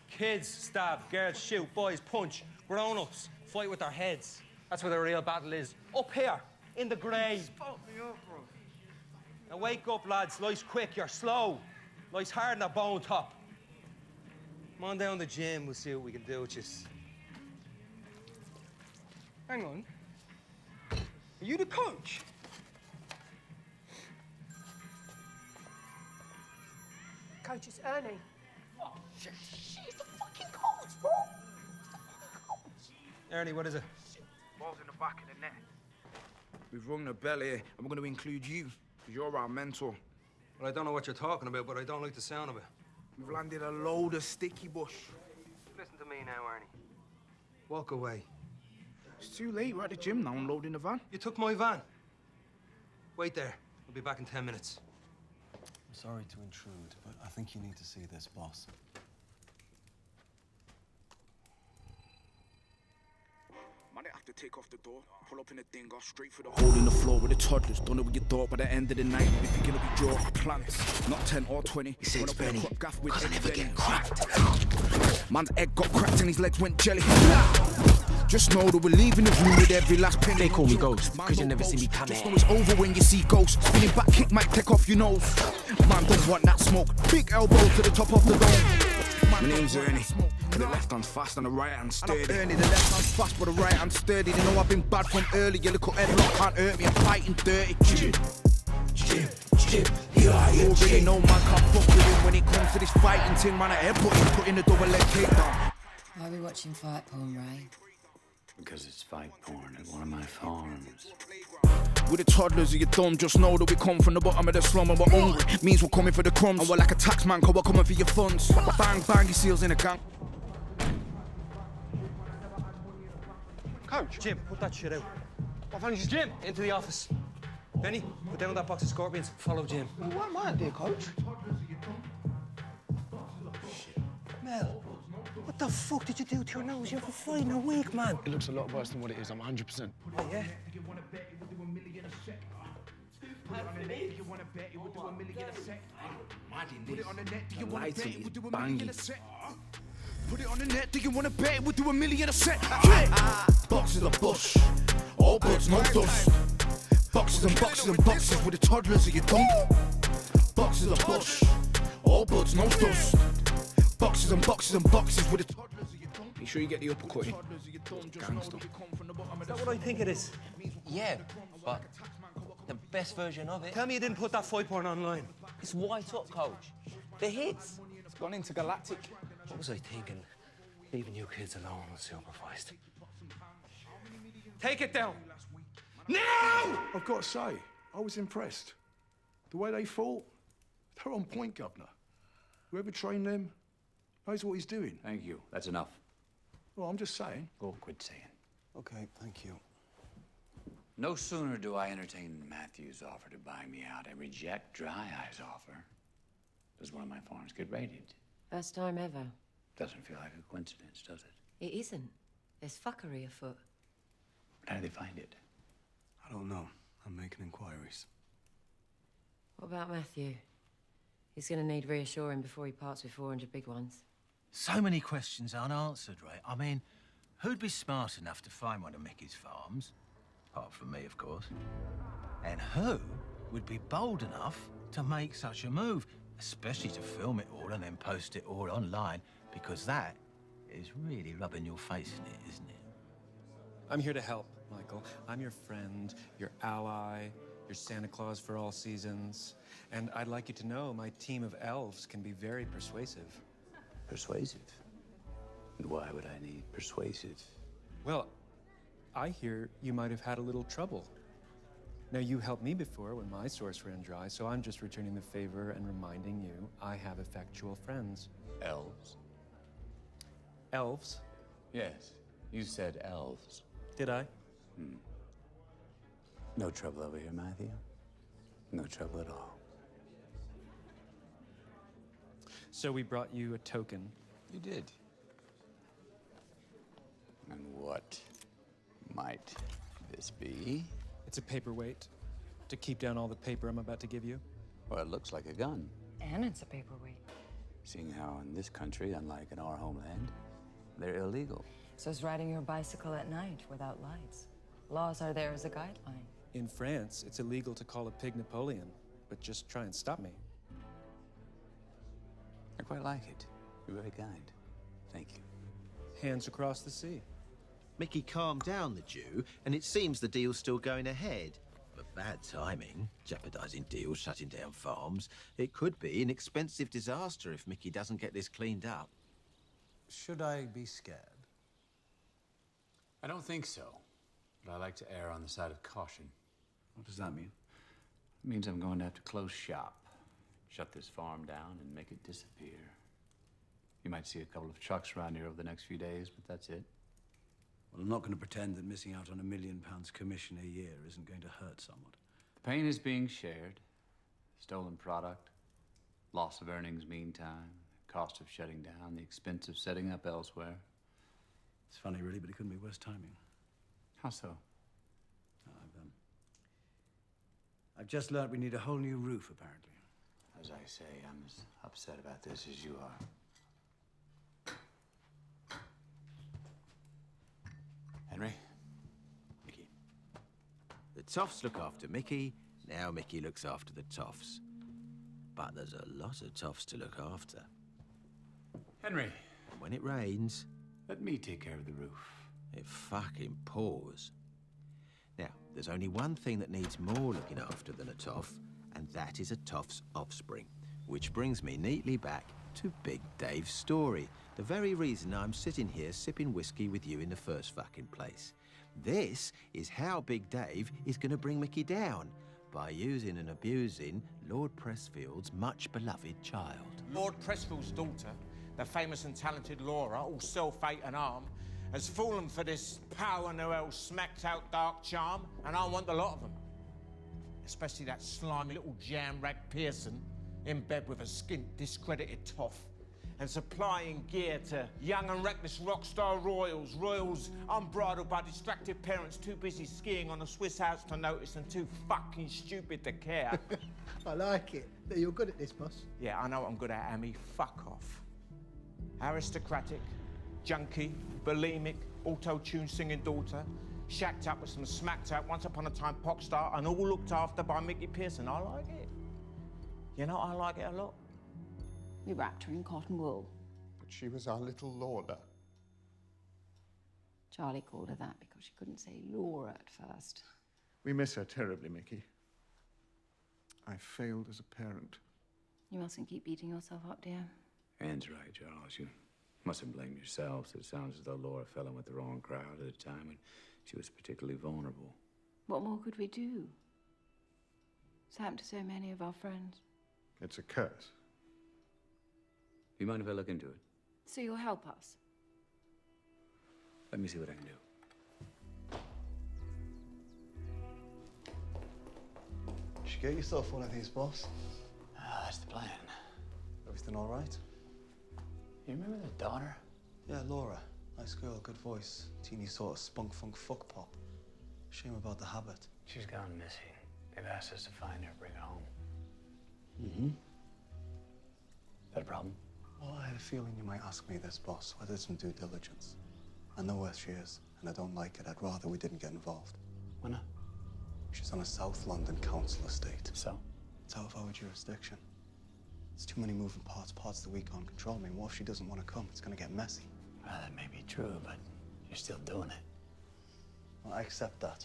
Kids stab, girls shoot, boys punch, grown-ups fight with their heads. That's where the real battle is. Up here, in the grave. Fuck me up, bro. Now wake up, lads. Life's quick, you're slow. Life's hard in the bone top. Come on down to the gym, we'll see what we can do with yous. Hang on. Are you the coach? Coach, it's Ernie. Oh, shit. She's the fucking coach, bro. Ernie, what is it? Ball's in the back of the net. We've rung the bell here, and we're going to include you, because you're our mentor. Well, I don't know what you're talking about, but I don't like the sound of it. We've landed a load of sticky bush. Listen to me now, Ernie. Walk away. It's too late. We're at the gym now, unloading the van. You took my van. Wait there. I'll be back in 10 minutes. I'm sorry to intrude, but I think you need to see this, boss. Man, they have to take off the door, pull up in a thing, go straight for the hole in the floor with the toddlers. Don't know what you thought, by the end of the night, we're picking up your jaw. Plants, not 10 or 20. He says, Benny, because I never get cracked. Man's egg got cracked and his legs went jelly. Just know that we're leaving the room with every last penny. They call me Ghost, because you never see me come Just here. know it's over when you see ghosts. Spinning back kick might take off your nose. Man don't want that smoke. Big elbow to the top of the dome. My name's Ernie. The left hand's fast and the right hand's sturdy. And I'm Ernie, the left hand's fast but the right hand's sturdy. They know I've been bad from early. Your little headlock can't hurt me. I'm fighting dirty. Jim, here I am. Already know man can't fuck with him when it comes to this fighting thing. Man, I headbutt put in the double leg takedown. Why are we watching fight porn, Ray? Because it's fight porn at one of my farms. With the toddlers of your thumb, just know that we come from the bottom of the slum and we're hungry. Means we're coming for the crumbs. And we're like a tax man, cause we're coming for your funds. Bang, bang, your seals in a gang. Coach. Jim, put that shit out. What finish is Jim? Into the office. Benny, put down that box of scorpions. Follow Jim. Well, what am I there, Coach? Mel, what the fuck did you do to your nose? You're for fighting a week, man. It looks a lot worse than what it is. I'm 100%. Oh, yeah? The lighting is banging. Put it on the net, do you wanna bet we'll do $1 million a set? Yeah. Boxes of bush, all bloods, no dust. Boxes and boxes and boxes with the toddlers of your dumb. Boxes of bush, all bloods, no dust. Boxes and boxes and boxes with the toddlers of your dumb. Be sure you get the uppercut in. Gangster. Is that what I think it is? Yeah, but the best version of it. Tell me you didn't put that fight porn online. It's white up, Coach. The hits. It's gone intergalactic. What was I thinking? Leaving you kids alone unsupervised. Take it down. No! I've got to say, I was impressed. The way they fought, they're on point, Governor. Whoever trained them knows what he's doing. Thank you. That's enough. Well, I'm just saying. Go quit saying. Okay, thank you. No sooner do I entertain Matthew's offer to buy me out and reject Dry Eye's offer, does one of my farms get raided. First time ever. Doesn't feel like a coincidence, does it? It isn't. There's fuckery afoot. But how do they find it? I don't know. I'm making inquiries. What about Matthew? He's going to need reassuring before he parts with 400 big ones. So many questions unanswered, Ray. I mean, who'd be smart enough to find one of Mickey's farms? Apart from me, of course. And who would be bold enough to make such a move? Especially to film it all and then post it all online, because that is really rubbing your face in it, isn't it? I'm here to help, Michael. I'm your friend, your ally, your Santa Claus for all seasons. And I'd like you to know my team of elves can be very persuasive. Persuasive? And why would I need persuasive? Well, I hear you might have had a little trouble. Now, you helped me before when my source ran dry, so I'm just returning the favor and reminding you I have effectual friends. Elves? Elves? Yes, you said elves. Did I? No trouble over here, Matthew. No trouble at all. So we brought you a token. You did. And what might this be? It's a paperweight to keep down all the paper I'm about to give you. Well, it looks like a gun. And it's a paperweight. Seeing how in this country, unlike in our homeland, they're illegal. So is riding your bicycle at night without lights. Laws are there as a guideline. In France, it's illegal to call a pig Napoleon, but just try and stop me. I quite like it. You're very kind. Thank you. Hands across the sea. Mickey calmed down the Jew, and it seems the deal's still going ahead. But bad timing, jeopardizing deals, shutting down farms. It could be an expensive disaster if Mickey doesn't get this cleaned up. Should I be scared? I don't think so, but I like to err on the side of caution. What does that mean? It means I'm going to have to close shop, shut this farm down, and make it disappear. You might see a couple of trucks around here over the next few days, but that's it. Well, I'm not going to pretend that missing out on £1 million commission a year isn't going to hurt somewhat. The pain is being shared. Stolen product, loss of earnings meantime, cost of shutting down, the expense of setting up elsewhere. It's funny, really, but it couldn't be worse timing. How so? I've just learned we need a whole new roof, apparently. As I say, I'm as upset about this as you are. Henry? Mickey. The Toffs look after Mickey, now Mickey looks after the Toffs. But there's a lot of Toffs to look after. Henry. When it rains, let me take care of the roof. It fucking pours. Now, there's only one thing that needs more looking after than a Toff, and that is a toff's offspring. Which brings me neatly back to Big Dave's story. The very reason I'm sitting here sipping whiskey with you in the first fucking place. This is how Big Dave is going to bring Mickey down, by using and abusing Lord Pressfield's much-beloved child. Lord Pressfield's daughter, the famous and talented Laura, all self-hate and arm, has fallen for this Power Noel smacked-out dark charm, and I want the lot of them. Especially that slimy little jam-rag Pearson, in bed with a skint, discredited toff, and supplying gear to young and reckless rock star royals. Royals unbridled by distracted parents too busy skiing on a Swiss Alps to notice and too fucking stupid to care. I like it. You're good at this, boss. Yeah, I know what I'm good at, Amy. Fuck off. Aristocratic, junkie, bulimic, auto-tune singing daughter, shacked up with some smacked out once upon a time pop star, and all looked after by Mickey Pearson. I like it. You know, I like it a lot. We wrapped her in cotton wool. But she was our little Laura. Charlie called her that because she couldn't say Laura at first. We miss her terribly, Mickey. I failed as a parent. You mustn't keep beating yourself up, dear. Anne's right, Charles. You mustn't blame yourselves. It sounds as though Laura fell in with the wrong crowd at a time when she was particularly vulnerable. What more could we do? It's happened to so many of our friends. It's a curse. Do you mind if I look into it? So you'll help us? Let me see what I can do. You should get yourself one of these, boss. That's the plan. Everything all right? You remember the daughter? Yeah, Laura. Nice girl, good voice. Teeny sort of spunk funk fuck pop. Shame about the habit. She's gone missing. They've asked us to find her, bring her home. Mm-hmm. Is that a problem? Well, I had a feeling you might ask me this, boss. I did some due diligence. I know where she is, and I don't like it. I'd rather we didn't get involved. Why not? She's on a South London council estate. So? It's out of our jurisdiction. There's too many moving parts that we can't control. I mean, what if she doesn't want to come? It's going to get messy. Well, that may be true, but you're still doing it. Well, I accept that.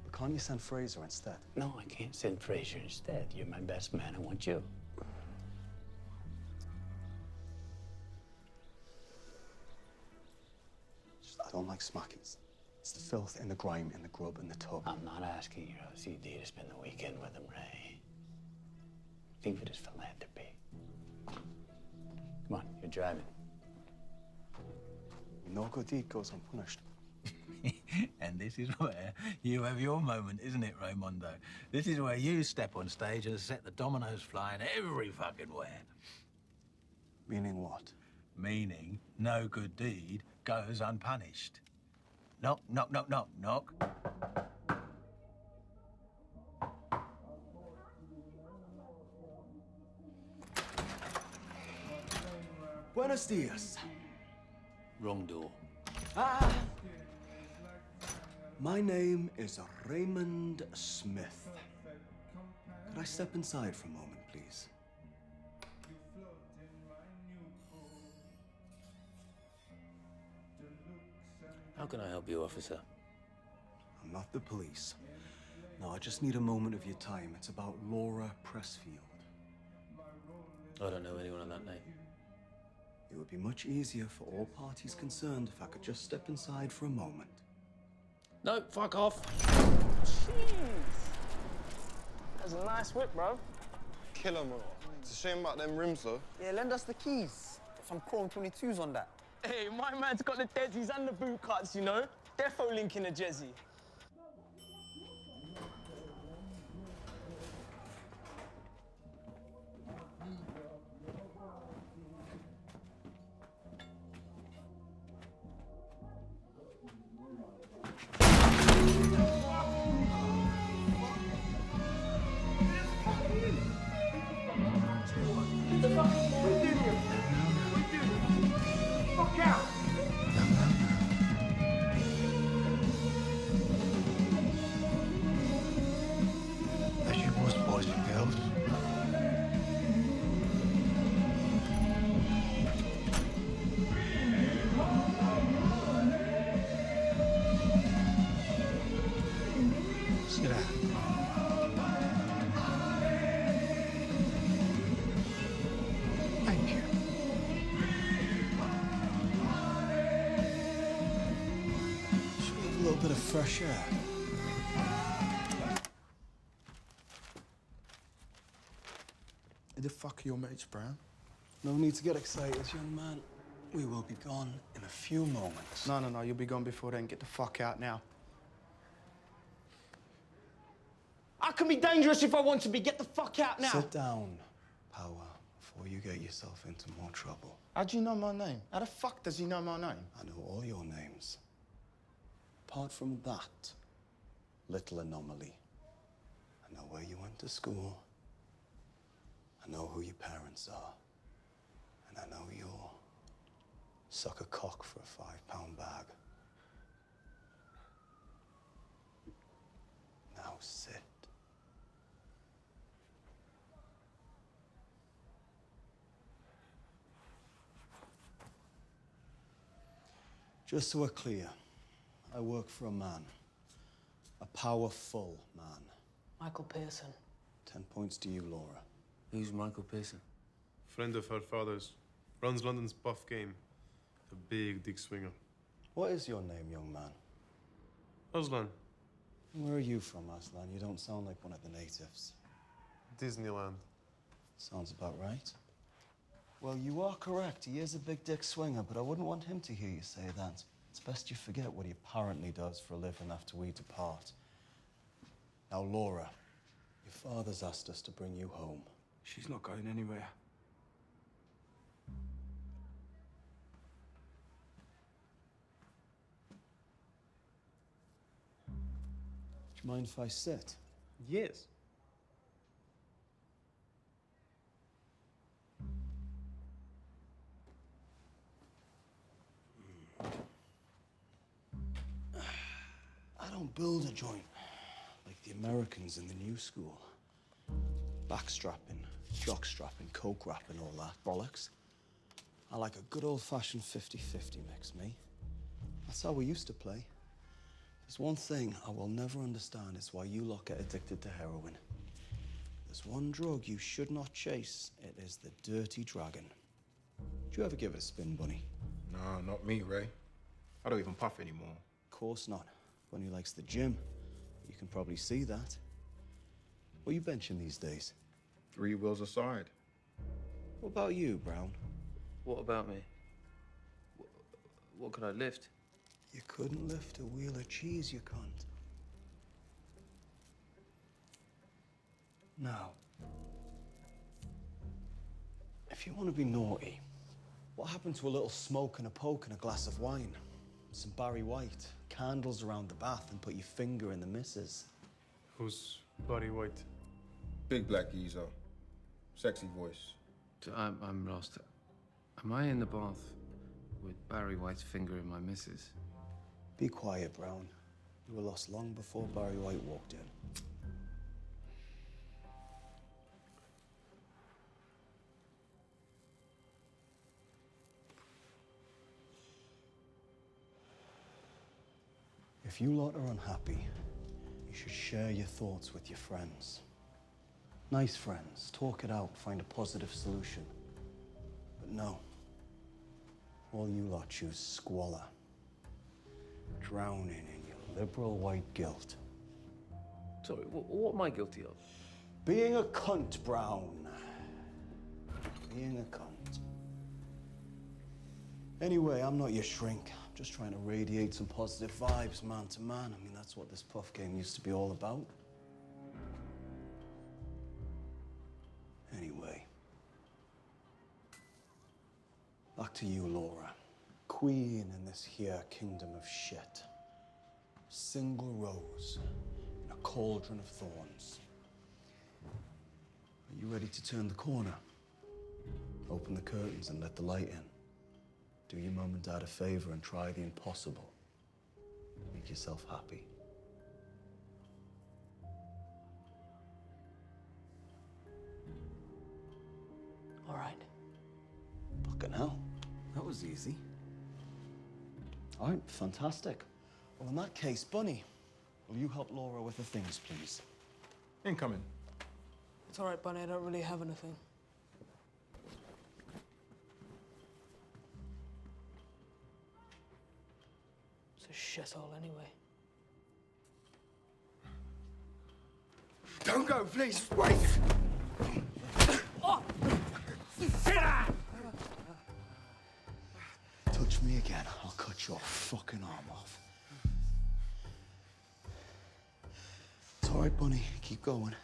But can't you send Fraser instead? No, I can't send Fraser instead. You're my best man. I want you. I don't like smackies. It's the filth and the grime and the grub and the tub. I'm not asking your OCD to spend the weekend with him, Ray. Think of it as philanthropy. Come on, you're driving. No good deed goes unpunished. And this is where you have your moment, isn't it, Raymondo? This is where you step on stage and set the dominoes flying every fucking where. Meaning what? Meaning no good deed goes unpunished. Knock, knock, knock, knock, knock. Buenos dias. Wrong door. Ah! My name is Raymond Smith. Could I step inside for a moment, please? How can I help you, officer? I'm not the police. No, I just need a moment of your time. It's about Laura Pressfield. I don't know anyone on that name. It would be much easier for all parties concerned if I could just step inside for a moment. No, fuck off. Jeez. That's a nice whip, bro. Kill 'em all. It's a shame about them rims, though. Yeah, lend us the keys. Got some chrome 22s on that. Hey, my man's got the deadies and the boot cuts, you know? Defo linking the Jezzy. Sit down. fresh air. Who the fuck are your mates, Brown? No need to get excited, young man. We will be gone in a few moments. No, you'll be gone before then. Get the fuck out now. I can be dangerous if I want to be. Get the fuck out now. Sit down, Power, before you get yourself into more trouble. How do you know my name? How the fuck does he know my name? I know all your names. Apart from that little anomaly, I know where you went to school. I know who your parents are. And I know you'll suck a cock for a £5 bag. Now sit. Just so we're clear, I work for a man. A powerful man. Michael Pearson. 10 points to you, Laura. Who's Michael Pearson? Friend of her father's. Runs London's buff game. A big dick swinger. What is your name, young man? Aslan. Where are you from, Aslan? You don't sound like one of the natives. Disneyland. Sounds about right. Well, you are correct. He is a big dick swinger, but I wouldn't want him to hear you say that. It's best you forget what he apparently does for a living after we depart. Now, Laura, your father's asked us to bring you home. She's not going anywhere. Do you mind if I sit? Yes. I don't build a joint like the Americans in the new school. Backstrapping, jockstrapping, coke wrapping, all that bollocks. I like a good old-fashioned 50-50 mix, me. That's how we used to play. There's one thing I will never understand, is why you lot get addicted to heroin. There's one drug you should not chase. It is the dirty dragon. Did you ever give it a spin, Bunny? No, not me, Ray. I don't even puff anymore. Of course not. Bunny likes the gym. You can probably see that. What are you benching these days? 3 wheels aside. What about you, Brown? What about me? What could I lift? You couldn't lift a wheel of cheese, you can't. Now, if you want to be naughty, what happened to a little smoke and a poke and a glass of wine? Some Barry White, candles around the bath, and put your finger in the missus. Who's Barry White? Big black geezer. Sexy voice. I'm lost. Am I in the bath with Barry White's finger in my missus? Be quiet, Brown. You were lost long before Barry White walked in. If you lot are unhappy, you should share your thoughts with your friends. Nice friends. Talk it out, find a positive solution. But no. All you lot choose squalor. Drowning in your liberal white guilt. Sorry, what am I guilty of? Being a cunt, Brown. Being a cunt. Anyway, I'm not your shrink. I'm just trying to radiate some positive vibes, man to man. I mean, that's what this puff game used to be all about. Anyway. Back to you, Laura. Queen in this here kingdom of shit. Single rose in a cauldron of thorns. Are you ready to turn the corner? Open the curtains and let the light in. Do your mum and dad a favor and try the impossible. Make yourself happy. All right. Fucking hell. That was easy. All right, fantastic. Well, in that case, Bunny, will you help Laura with the things, please? Incoming. It's all right, Bunny. I don't really have anything. It's a shithole anyway. Don't go, please. Wait. Touch me again, I'll cut your fucking arm off. It's all right, Bunny. Keep going.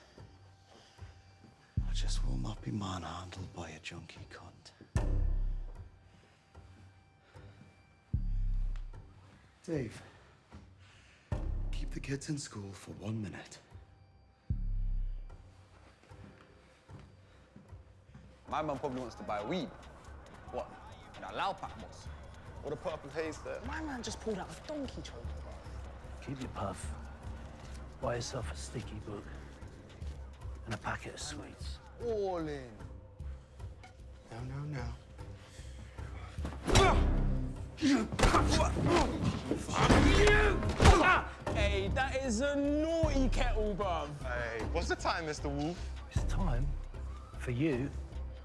I just will not be manhandled by a junkie cunt. Dave, keep the kids in school for 1 minute. My mum probably wants to buy weed. What? In a loud pack, boss. Or the purple haze there. My man just pulled out a donkey choker, bro. Keep your puff. Buy yourself a sticky book and a packet of sweets. All in. No. Hey, that is a naughty kettle, bruv. Hey, what's the time, Mr. Wolf? It's time for you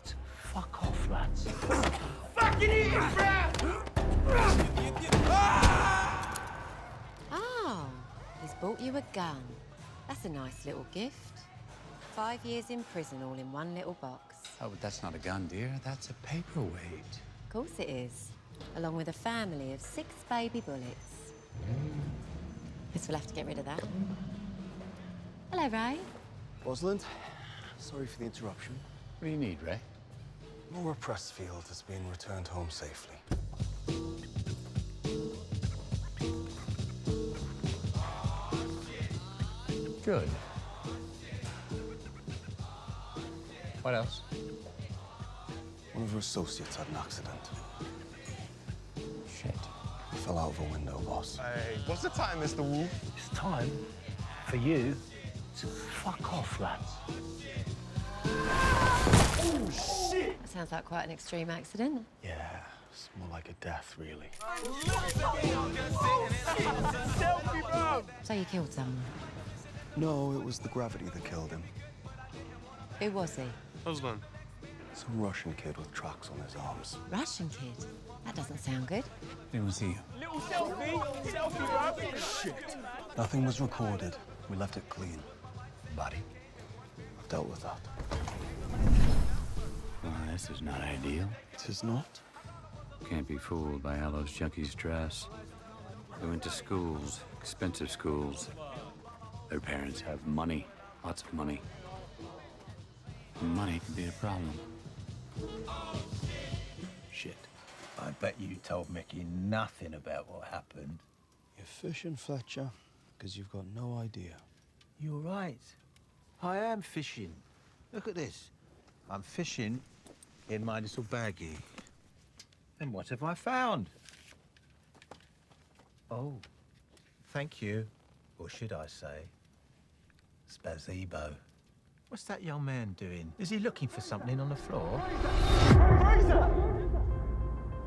to fuck off, lads. Fucking eat it, bruv! Oh, he's bought you a gun. That's a nice little gift. 5 years in prison all in one little box. Oh, but that's not a gun, dear. That's a paperweight. Of course it is. Along with a family of 6 baby bullets. Guess we'll have to get rid of that. Hello, Ray. Rosalind, sorry for the interruption. What do you need, Ray? Laura Pressfield has been returned home safely. Good. What else? One of her associates had an accident. Shit. He fell out of a window, boss. Hey, what's the time, Mr. Wolf? It's time for you to fuck off, lads. Oh, shit! That sounds like quite an extreme accident. Yeah, it's more like a death, really. So you killed someone? No, it was the gravity that killed him. Who was he? Husband. Some Russian kid with tracks on his arms. Russian kid? That doesn't sound good. Anyone see you? Little selfie, bruv. Shit. Nothing was recorded. We left it clean. Buddy, I've dealt with that. Well, this is not ideal. It is not? Can't be fooled by how those junkies dress. They went to schools, expensive schools. Their parents have money, lots of money. Money can be a problem. Shit. I bet you told Mickey nothing about what happened. You're fishing, Fletcher, because you've got no idea. You're right. I am fishing. Look at this. I'm fishing in my little baggie. And what have I found? Oh, thank you. Or should I say, spazebo. What's that young man doing? Is he looking for something on the floor? Fraser!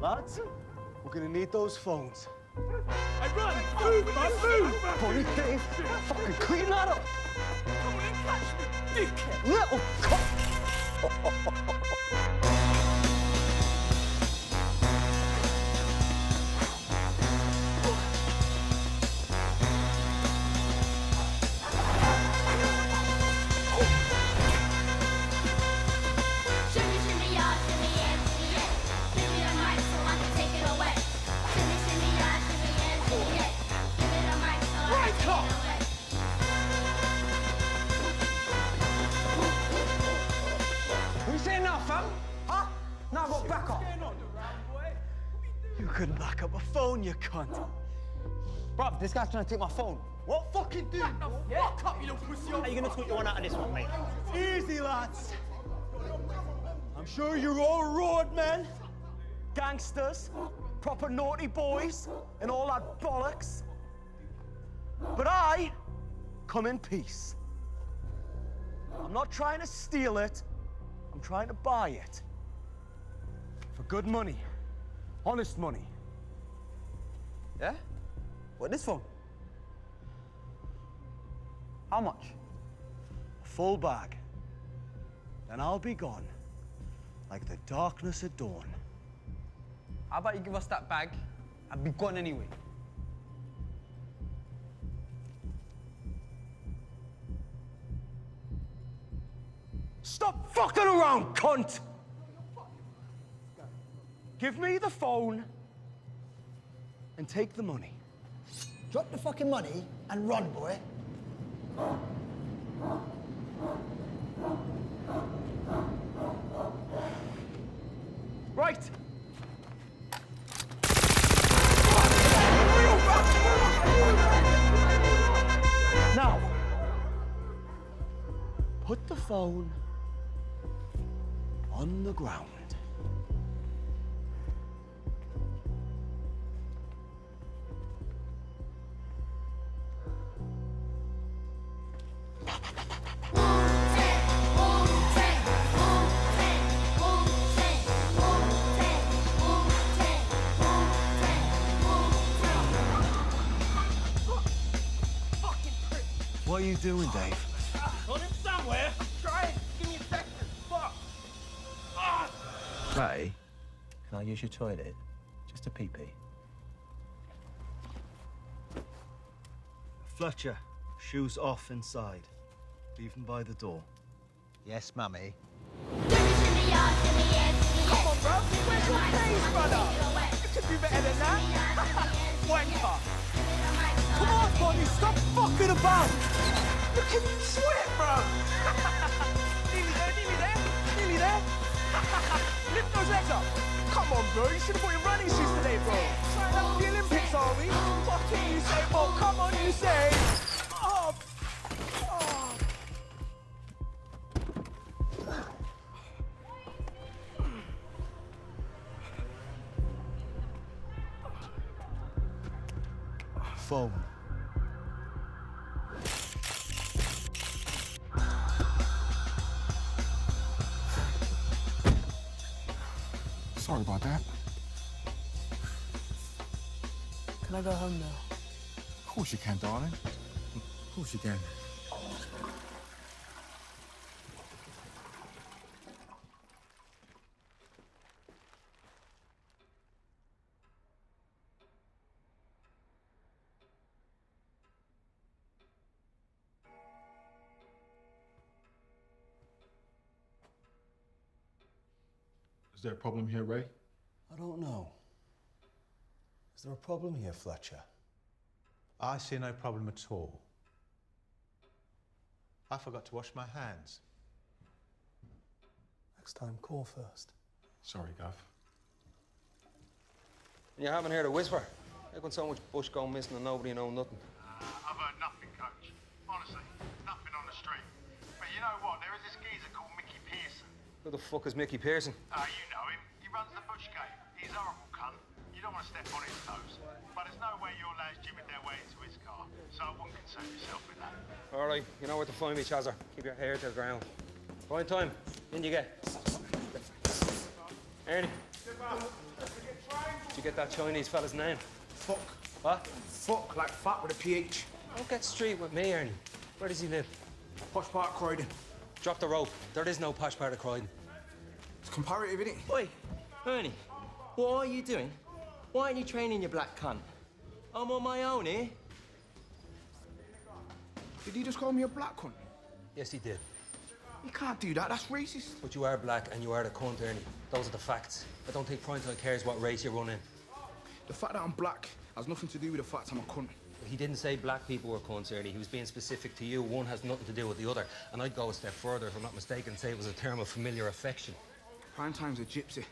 Lads, we're gonna need those phones. Hey, run! Move, man, move! Bunny, Dave, fucking clean that up! Come and catch me, dickhead! Little cock! You couldn't back up a phone, you cunt. Bruv, this guy's trying to take my phone. What fucking dude? Fuck up, you little pussy! How you gonna tweet your one out of this one, mate? Easy, lads. I'm sure you're all road men, Gangsters, proper naughty boys, and all that bollocks. But I come in peace. I'm not trying to steal it. I'm trying to buy it. For good money. Honest money. Yeah? What, this phone? How much? a full bag. Then I'll be gone, like the darkness at dawn. How about you give us that bag and be gone anyway? Stop fucking around, cunt! Give me the phone and take the money. Drop the fucking money and run, boy. Right. Now, put the phone on the ground. What are you doing, Dave? Got him somewhere. Try it. Give me a second. Fuck. Ray, can I use your toilet? Just a pee-pee. Fletcher, shoes off inside. Leave them by the door. Yes, Mummy. Come on, bro. Where's your face, brother? You could do better than that. Wanker. Come on, buddy. Stop fucking about. Look at you sweat, bro. Nearly there, nearly there, nearly there. Lift those legs up. Come on, bro. You should have brought your running shoes today, bro. Trying out for the Olympics, are we? Fucking you say, oh, come on, you say. Oh. Oh. Phone. Sorry about that. Can I go home now? Of course you can, darling. Of course you can. Is there a problem here, Ray? I don't know. Is there a problem here, Fletcher? I see no problem at all. I forgot to wash my hands. Next time, call first. Sorry, Gav. You haven't heard a whisper? How can so much bush go missing and nobody know nothing? I've heard nothing, Coach. Honestly, nothing on the street. But you know what? There is this geezer called Mickey Pearson. Who the fuck is Mickey Pearson? You know him. He runs the bush game. He's a horrible cunt. You don't want to step on his toes. But there's no way your lads jimmied their way into his car. So I wouldn't concern yourself with that. All right, you know where to find me, Chazzer. Keep your hair to the ground. Right time. In you get. Ernie. Did you get that Chinese fella's name? Fuck. What? Fuck, like fat with a PH. Don't get straight with me, Ernie. Where does he live? Posh part of Croydon. Drop the rope. There is no posh part of Croydon. It's comparative, innit? Oi, Ernie, what are you doing? Why aren't you training your black cunt? I'm on my own here. Did he just call me a black cunt? Yes, he did. You can't do that, that's racist. But you are black and you are the cunt, Ernie. Those are the facts. I don't think Primetime cares what race you run in. The fact that I'm black has nothing to do with the fact I'm a cunt. He didn't say black people were cunts, Ernie. He was being specific to you. One has nothing to do with the other. And I'd go a step further, if I'm not mistaken, and say it was a term of familiar affection. Primetime's a gypsy.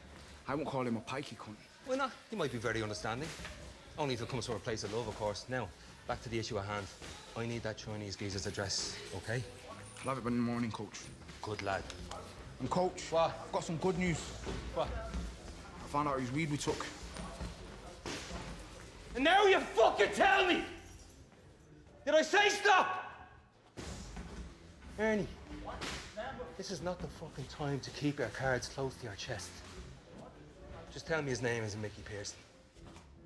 I won't call him a pikey cunt. Why not? He might be very understanding. Only if it comes from a place of love, of course. Now, back to the issue at hand. I need that Chinese geezer's address, okay? I'll have it in the morning, Coach. Good lad. And Coach, what? I've got some good news. What? I found out whose weed we took. And now you fucking tell me! Did I say stop? Ernie, this is not the fucking time to keep your cards close to your chest. Just tell me his name isn't Mickey Pearson.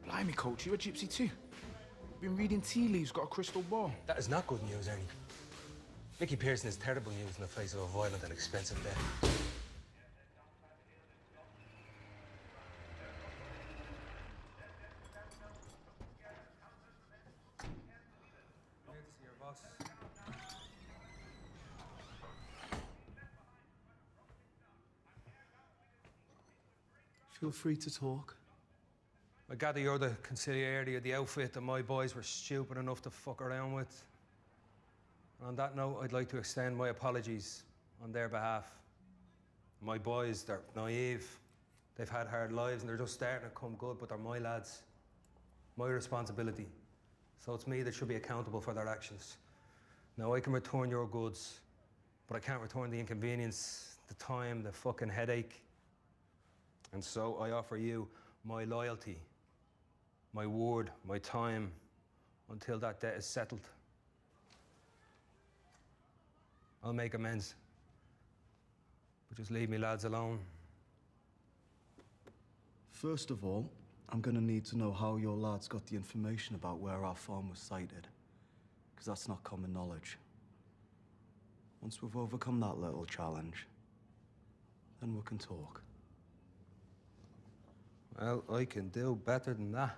Blimey, Coach, you're a gypsy too. Been reading tea leaves, got a crystal ball. That is not good news, Ernie. Mickey Pearson is terrible news in the face of a violent and expensive death. Feel free to talk. I gather you're the consigliere of the outfit that my boys were stupid enough to fuck around with. And on that note, I'd like to extend my apologies on their behalf. My boys, they're naive. They've had hard lives and they're just starting to come good, but they're my lads. My responsibility. So it's me that should be accountable for their actions. Now, I can return your goods, but I can't return the inconvenience, the time, the fucking headache. And so I offer you my loyalty, my word, my time, until that debt is settled. I'll make amends. But just leave me lads alone. First of all, I'm gonna need to know how your lads got the information about where our farm was sited. Because that's not common knowledge. Once we've overcome that little challenge, then we can talk. Well, I can do better than that.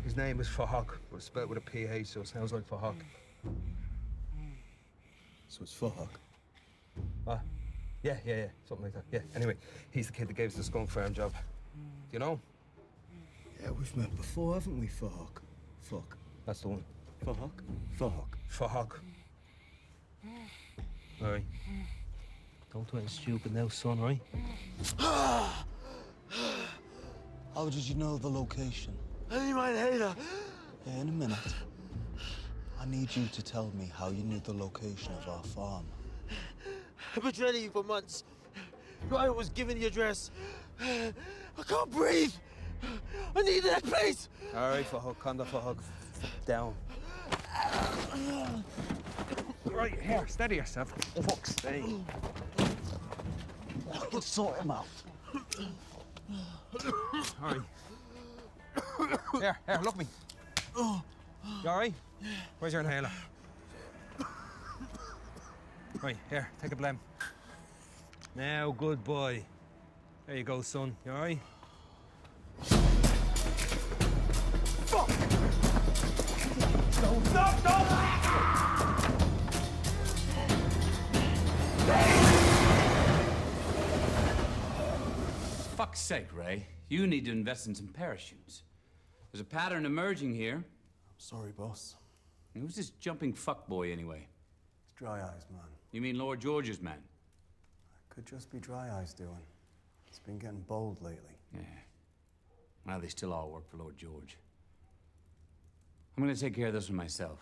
His name is Fahak, but it's spelled with a PH, so it sounds like Fahak. So it's Fahak? Ah, yeah, something like that. Yeah, anyway, he's the kid that gave us the skunk farm job. Do you know him? Yeah, we've met before, haven't we, Fahak? Fuck. That's the one. Fahak? Fahak. Fahak. All right. Don't do anything stupid now, son, right? How did you know the location? Yeah, in a minute. I need you to tell me how you knew the location of our farm. I've been training you for months. Ryan was given the address. I can't breathe. I need that place. All right, Fahak, calm down, Fahak. Down. Right, here, steady yourself. Fuck's sake. I can sort him out. All right. Here, look at me. You all right? Where's your inhaler? Right, here, take a blem. Now, good boy. There you go, son. You all right? Fuck! Stop! Fuck's sake, Ray. You need to invest in some parachutes. There's a pattern emerging here. I'm sorry, boss. Who's this jumping fuckboy, anyway? It's Dry Eyes, man. You mean Lord George's man? Could just be Dry Eyes doing. It's been getting bold lately. Yeah. Well, they still all work for Lord George. I'm gonna take care of this one myself.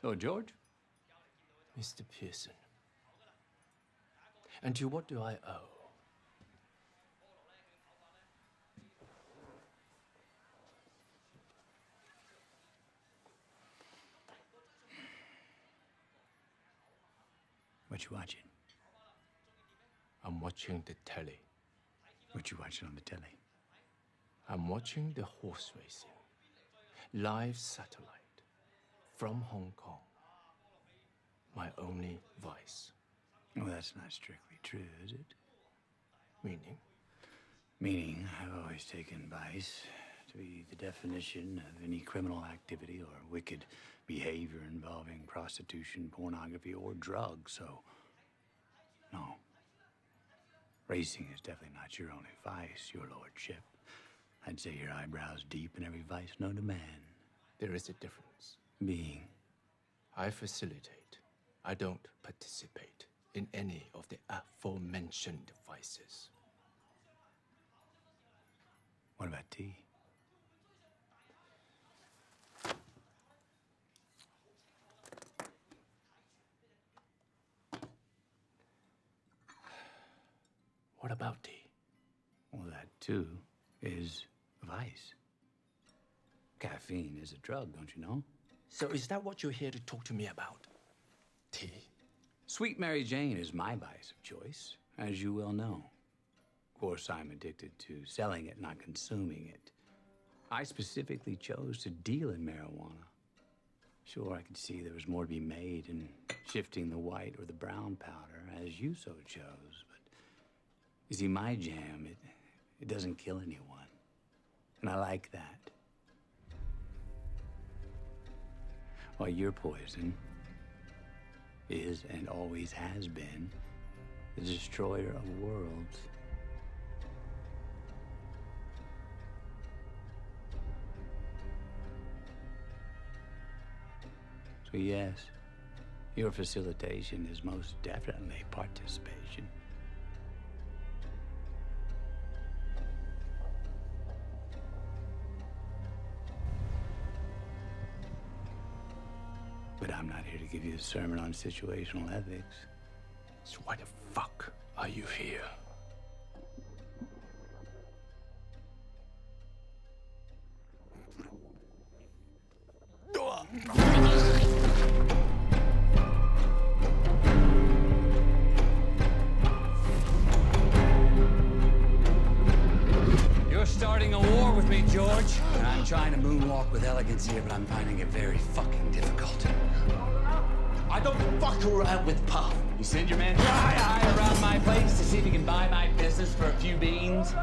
Lord George? Mr. Pearson. And to what do I owe? What you watching? I'm watching the telly. What you watching on the telly? I'm watching the horse racing. Live satellite. From Hong Kong. My only vice. Well, that's not strictly true, is it? Meaning? Meaning, I've always taken vice to be the definition of any criminal activity or wicked behavior involving prostitution, pornography, or drugs, so... No. Racing is definitely not your only vice, your lordship. I'd say your eyebrows deep in every vice known to man. There is a difference. Being? I facilitate. I don't participate in any of the aforementioned vices. What about tea? What about tea? Well, that, too, is vice. Caffeine is a drug, don't you know? So is that what you're here to talk to me about? Tea? Sweet Mary Jane is my vice of choice, as you well know. Of course, I'm addicted to selling it, not consuming it. I specifically chose to deal in marijuana. Sure, I could see there was more to be made in shifting the white or the brown powder, as you so chose, but you see, my jam, it doesn't kill anyone, and I like that. While your poison is and always has been the destroyer of worlds. So yes, your facilitation is most definitely participation. But I'm not here to give you a sermon on situational ethics. So why the fuck are you here? You're starting a war with me, George. And I'm trying to moonwalk with elegance here, but I'm finding it very fucking difficult. I don't fuck around with Puff. You send your man Dry-Eye around my place to see if he can buy my business for a few beans?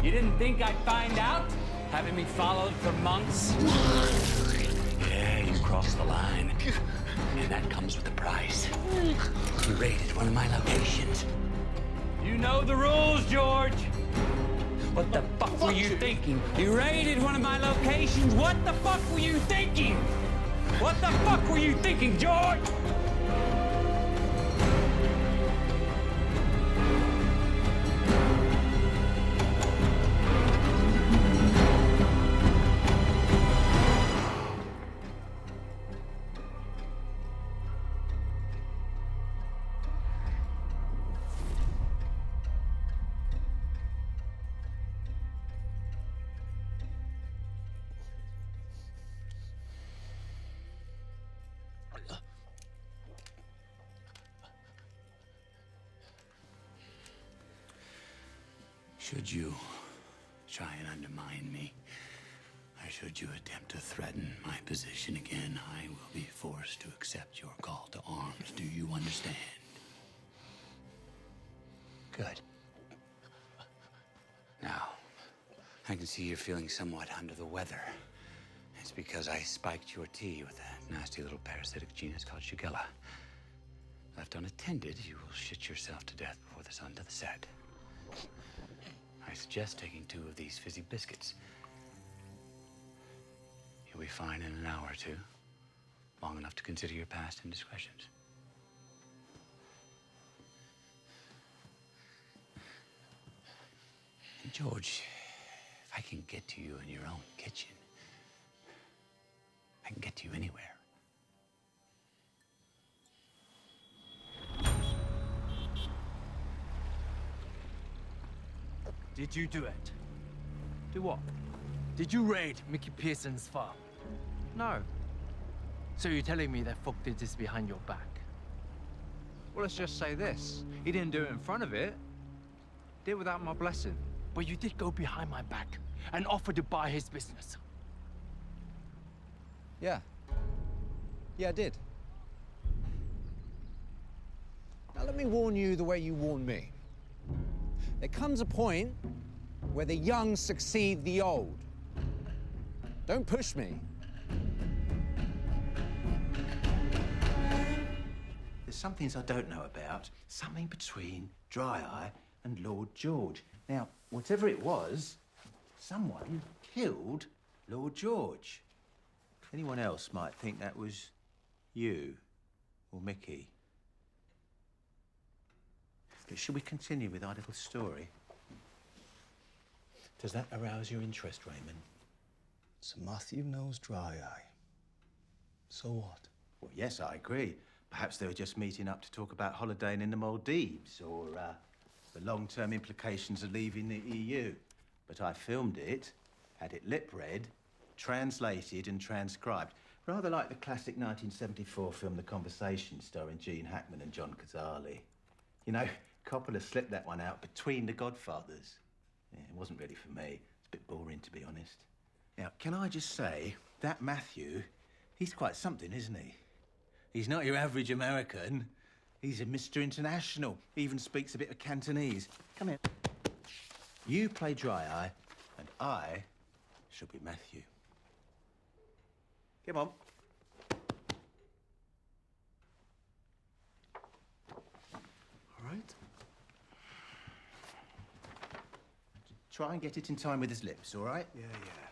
You didn't think I'd find out? Having me followed for months? Yeah, you crossed the line. And that comes with a price. You raided one of my locations. You know the rules, George. What the fuck were you thinking? You raided one of my locations. What the fuck were you thinking? What the fuck were you thinking, George? Should you try and undermine me, or should you attempt to threaten my position again, I will be forced to accept your call to arms. Do you understand? Good. Now, I can see you're feeling somewhat under the weather. It's because I spiked your tea with a nasty little parasitic genus called Shigella. Left unattended, you will shit yourself to death before the sun doth set. I suggest taking 2 of these fizzy biscuits. You'll be fine in an hour or 2. Long enough to consider your past indiscretions. And George, if I can get to you in your own kitchen, I can get to you anywhere. Did you do it? Do what? Did you raid Mickey Pearson's farm? No. So you're telling me that folk did this behind your back? Well, let's just say this. He didn't do it in front of it. Did it without my blessing. But you did go behind my back and offer to buy his business. Yeah. Yeah, I did. Now let me warn you the way you warned me. There comes a point where the young succeed the old. Don't push me. There's some things I don't know about. Something between Dry-Eye and Lord George. Now, whatever it was, someone killed Lord George. Anyone else might think that was you or Mickey. But should we continue with our little story? Does that arouse your interest, Raymond? Sir Matthew knows Dry-Eye. So what? Well, yes, I agree. Perhaps they were just meeting up to talk about holidaying in the Maldives or the long-term implications of leaving the EU. But I filmed it, had it lip-read, translated and transcribed. Rather like the classic 1974 film The Conversation, starring Gene Hackman and John Cazale. You know, Coppola slipped that one out between The Godfathers. Yeah, it wasn't really for me. It's a bit boring, to be honest. Now, can I just say, that Matthew, he's quite something, isn't he? He's not your average American. He's a Mr. International. He even speaks a bit of Cantonese. Come here. You play Dry Eye, and I shall be Matthew. Come on. All right. Try and get it in time with his lips, all right? Yeah.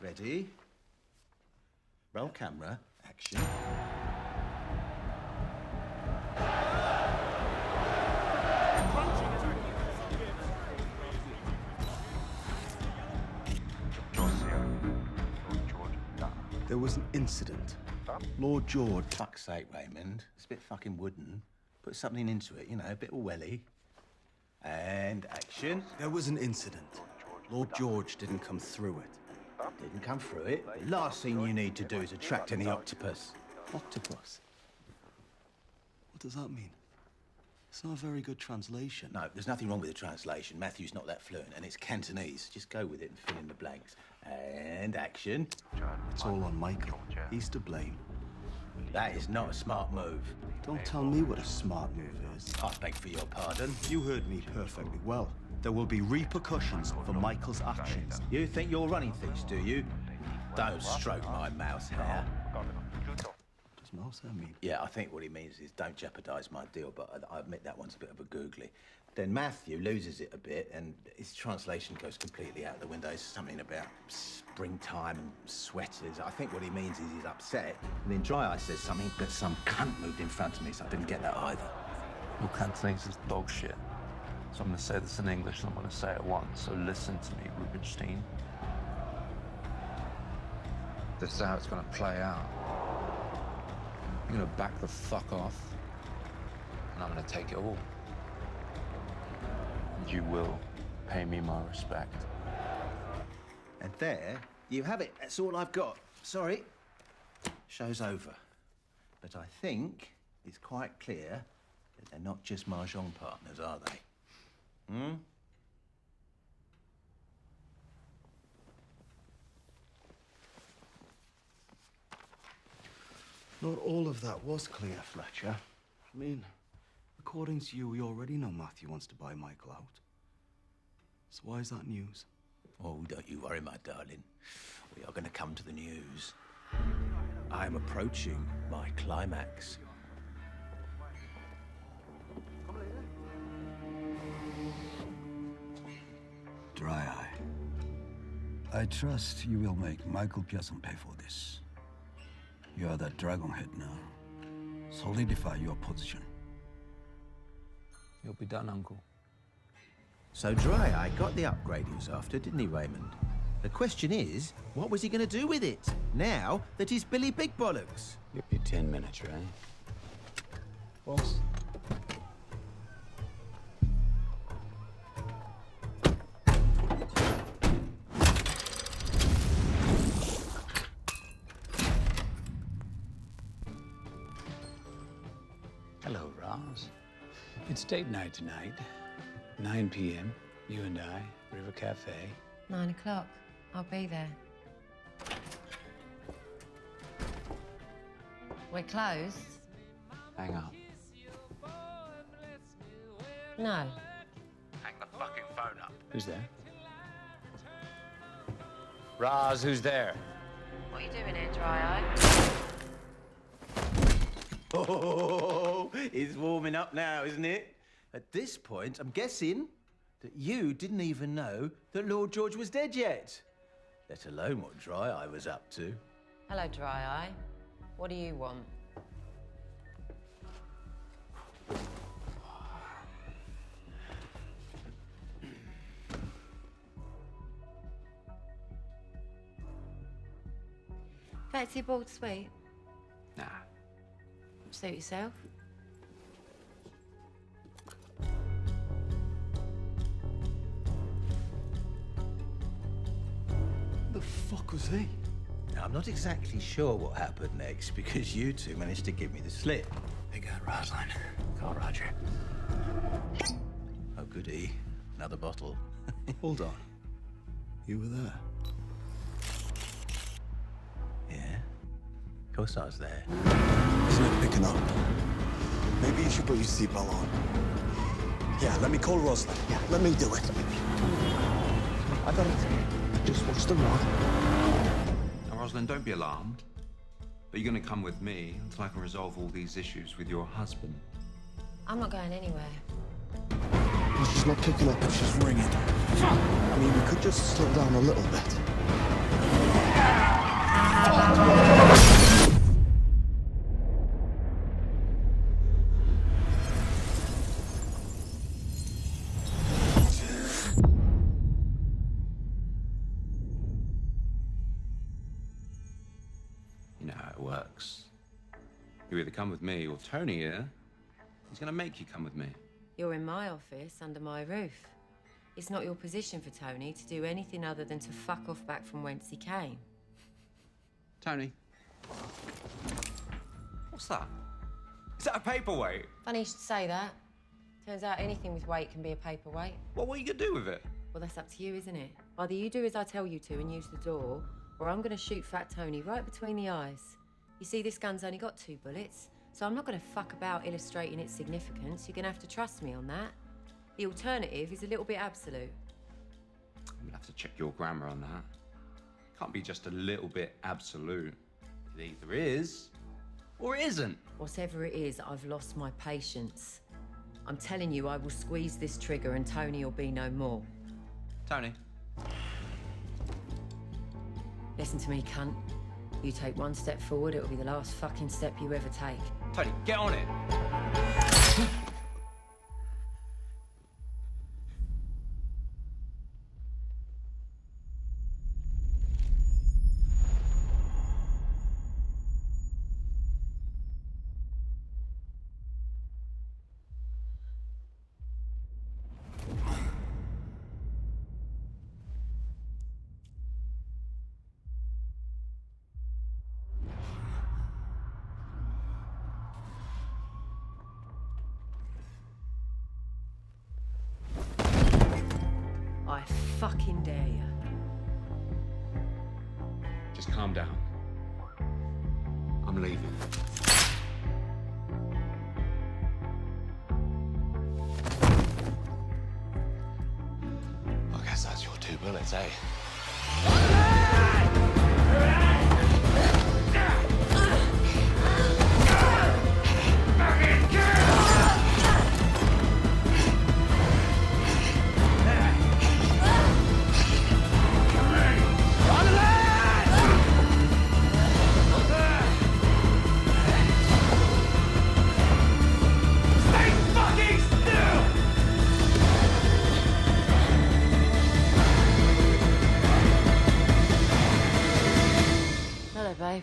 Ready? Roll camera. Action. There was an incident. Lord George. Fuck's sake, Raymond. It's a bit fucking wooden. Put something into it, you know, a bit of welly. And action. There was an incident. Lord George didn't come through it. Didn't come through it? The last thing you need to do is attract any octopus. Octopus? What does that mean? It's not a very good translation. No, there's nothing wrong with the translation. Matthew's not that fluent, and it's Cantonese. Just go with it and fill in the blanks. And action. It's all on Michael. He's to blame. That is not a smart move. Don't tell me what a smart move is. I beg for your pardon. You heard me perfectly well. There will be repercussions for Michael's actions. You think you're running things, do you? Don't stroke my mouse hair. Does mouse hair mean? Yeah, I think what he means is don't jeopardise my deal, but I admit that one's a bit of a googly. Then Matthew loses it a bit, and his translation goes completely out the window. It's something about springtime and sweaters. I think what he means is he's upset. And then Dry Eye says something, but some cunt moved in front of me, so I didn't get that either. Your Cantonese is dog shit. So I'm going to say this in English, and I'm going to say it once. So listen to me, Rubenstein. This is how it's going to play out. You're going to back the fuck off, and I'm going to take it all. And you will pay me my respect. And there you have it. That's all I've got. Sorry. Show's over. But I think it's quite clear that they're not just mahjong partners, are they? Hmm? Not all of that was clear, Fletcher. I mean, according to you, we already know Matthew wants to buy Michael out. So why is that news? Oh, don't you worry, my darling. We are going to come to the news. I am approaching my climax. Dry Eye. I trust you will make Michael Pearson pay for this. You are the Dragonhead now. Solidify your position. You'll be done, Uncle. So Dry Eye got the upgrade he was after, didn't he, Raymond? The question is, what was he going to do with it, now that he's Billy Big Bollocks? Give you 10 minutes, right? Boss. Hello, Ross. It's date night tonight. 9 p.m. You and I, River Cafe. 9 o'clock. I'll be there. We're closed? Hang up. No. Hang the fucking phone up. Who's there? Roz, who's there? What are you doing here, Dry Eye? Oh, it's warming up now, isn't it? At this point, I'm guessing that you didn't even know that Lord George was dead yet, let alone what Dry Eye was up to. Hello, Dry Eye. What do you want? Fancy a boiled sweet? Nah. Suit yourself. The fuck was he? Now, I'm not exactly sure what happened next because you two managed to give me the slip. They got Rosalind. Call Roger. Oh, goody. Another bottle. Hold on. You were there? Yeah. Of course I was there. Isn't it picking up? Maybe you should put your seatbelt on. Yeah, let me call Rosalind. Yeah, let me do it. I got it. Just watch the road. Now, Rosalind, don't be alarmed. But you're going to come with me until I can resolve all these issues with your husband. I'm not going anywhere. Well, she's not picking up and she's ringing. I mean, we could just slow down a little bit. You know how it works. You either come with me or Tony here. He's going to make you come with me. You're in my office, under my roof. It's not your position for Tony to do anything other than to fuck off back from whence he came. Tony. What's that? Is that a paperweight? Funny you should say that. Turns out anything with weight can be a paperweight. Well, what are you going to do with it? Well, that's up to you, isn't it? Either you do as I tell you to and use the door, or I'm going to shoot Fat Tony right between the eyes. You see, this gun's only got 2 bullets, so I'm not going to fuck about illustrating its significance. You're going to have to trust me on that. The alternative is a little bit absolute. I'm going to have to check your grammar on that. Can't be just a little bit absolute. It either is, or it isn't. Whatever it is, I've lost my patience. I'm telling you, I will squeeze this trigger and Tony will be no more. Tony. Listen to me, cunt. You take 1 step forward, it'll be the last fucking step you ever take. Tony, get on it. I fucking dare you. Just calm down. I'm leaving. I guess that's your 2 bullets, eh? Hello, babe.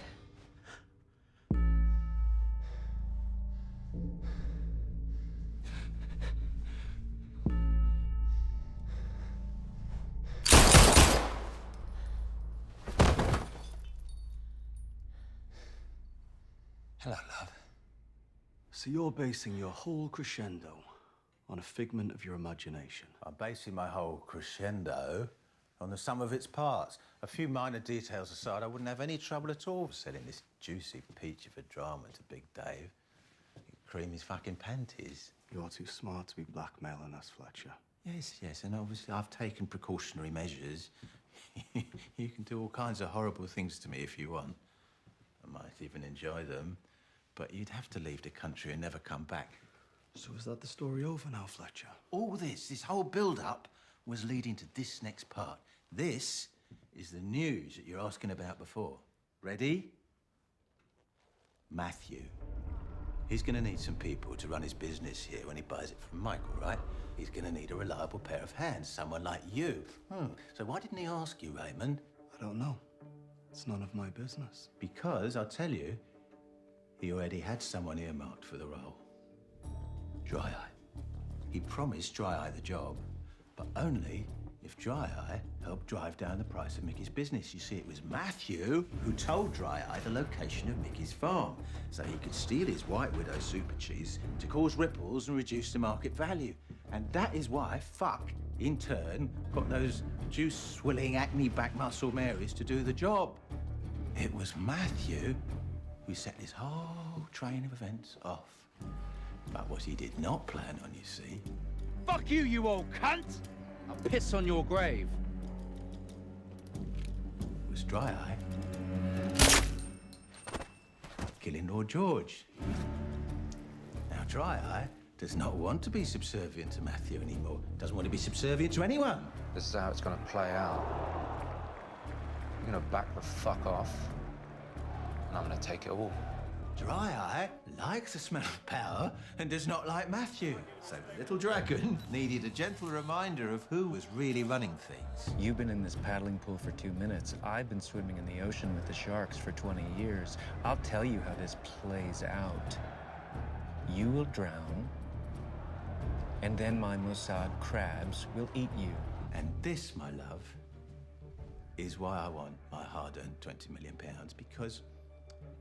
Hello, love. So you're basing your whole crescendo on a figment of your imagination? I'm basing my whole crescendo on the sum of its parts. A few minor details aside, I wouldn't have any trouble at all selling this juicy peach of a drama to Big Dave. He'd cream his fucking panties. You're too smart to be blackmailing us, Fletcher. Yes, and obviously I've taken precautionary measures. You can do all kinds of horrible things to me if you want. I might even enjoy them, but you'd have to leave the country and never come back. So is that the story over now, Fletcher? All this whole build-up was leading to this next part. This is the news that you're asking about before. Ready? Matthew. He's going to need some people to run his business here when he buys it from Michael, right? He's going to need a reliable pair of hands, someone like you. So why didn't he ask you, Raymond? I don't know. It's none of my business. Because, I'll tell you, he already had someone earmarked for the role. Dry Eye. He promised Dry Eye the job, but only if Dry Eye helped drive down the price of Mickey's business. You see, it was Matthew who told Dry Eye the location of Mickey's farm, so he could steal his White Widow super cheese to cause ripples and reduce the market value. And that is why Fuck, in turn, got those juice-swilling, acne-back muscle Marys to do the job. It was Matthew who set this whole train of events off. But what he did not plan on, you see... Fuck you, you old cunt! I'll piss on your grave. ...was Dry Eye killing Lord George. Now, Dry Eye does not want to be subservient to Matthew anymore. Doesn't want to be subservient to anyone. This is how it's gonna play out. You're gonna back the fuck off, and I'm gonna take it all. Dry Eye likes the smell of power and does not like Matthew. So the little dragon needed a gentle reminder of who was really running things. You've been in this paddling pool for 2 minutes. I've been swimming in the ocean with the sharks for 20 years. I'll tell you how this plays out. You will drown, and then my Mossad crabs will eat you. And this, my love, is why I want my hard-earned £20 million, because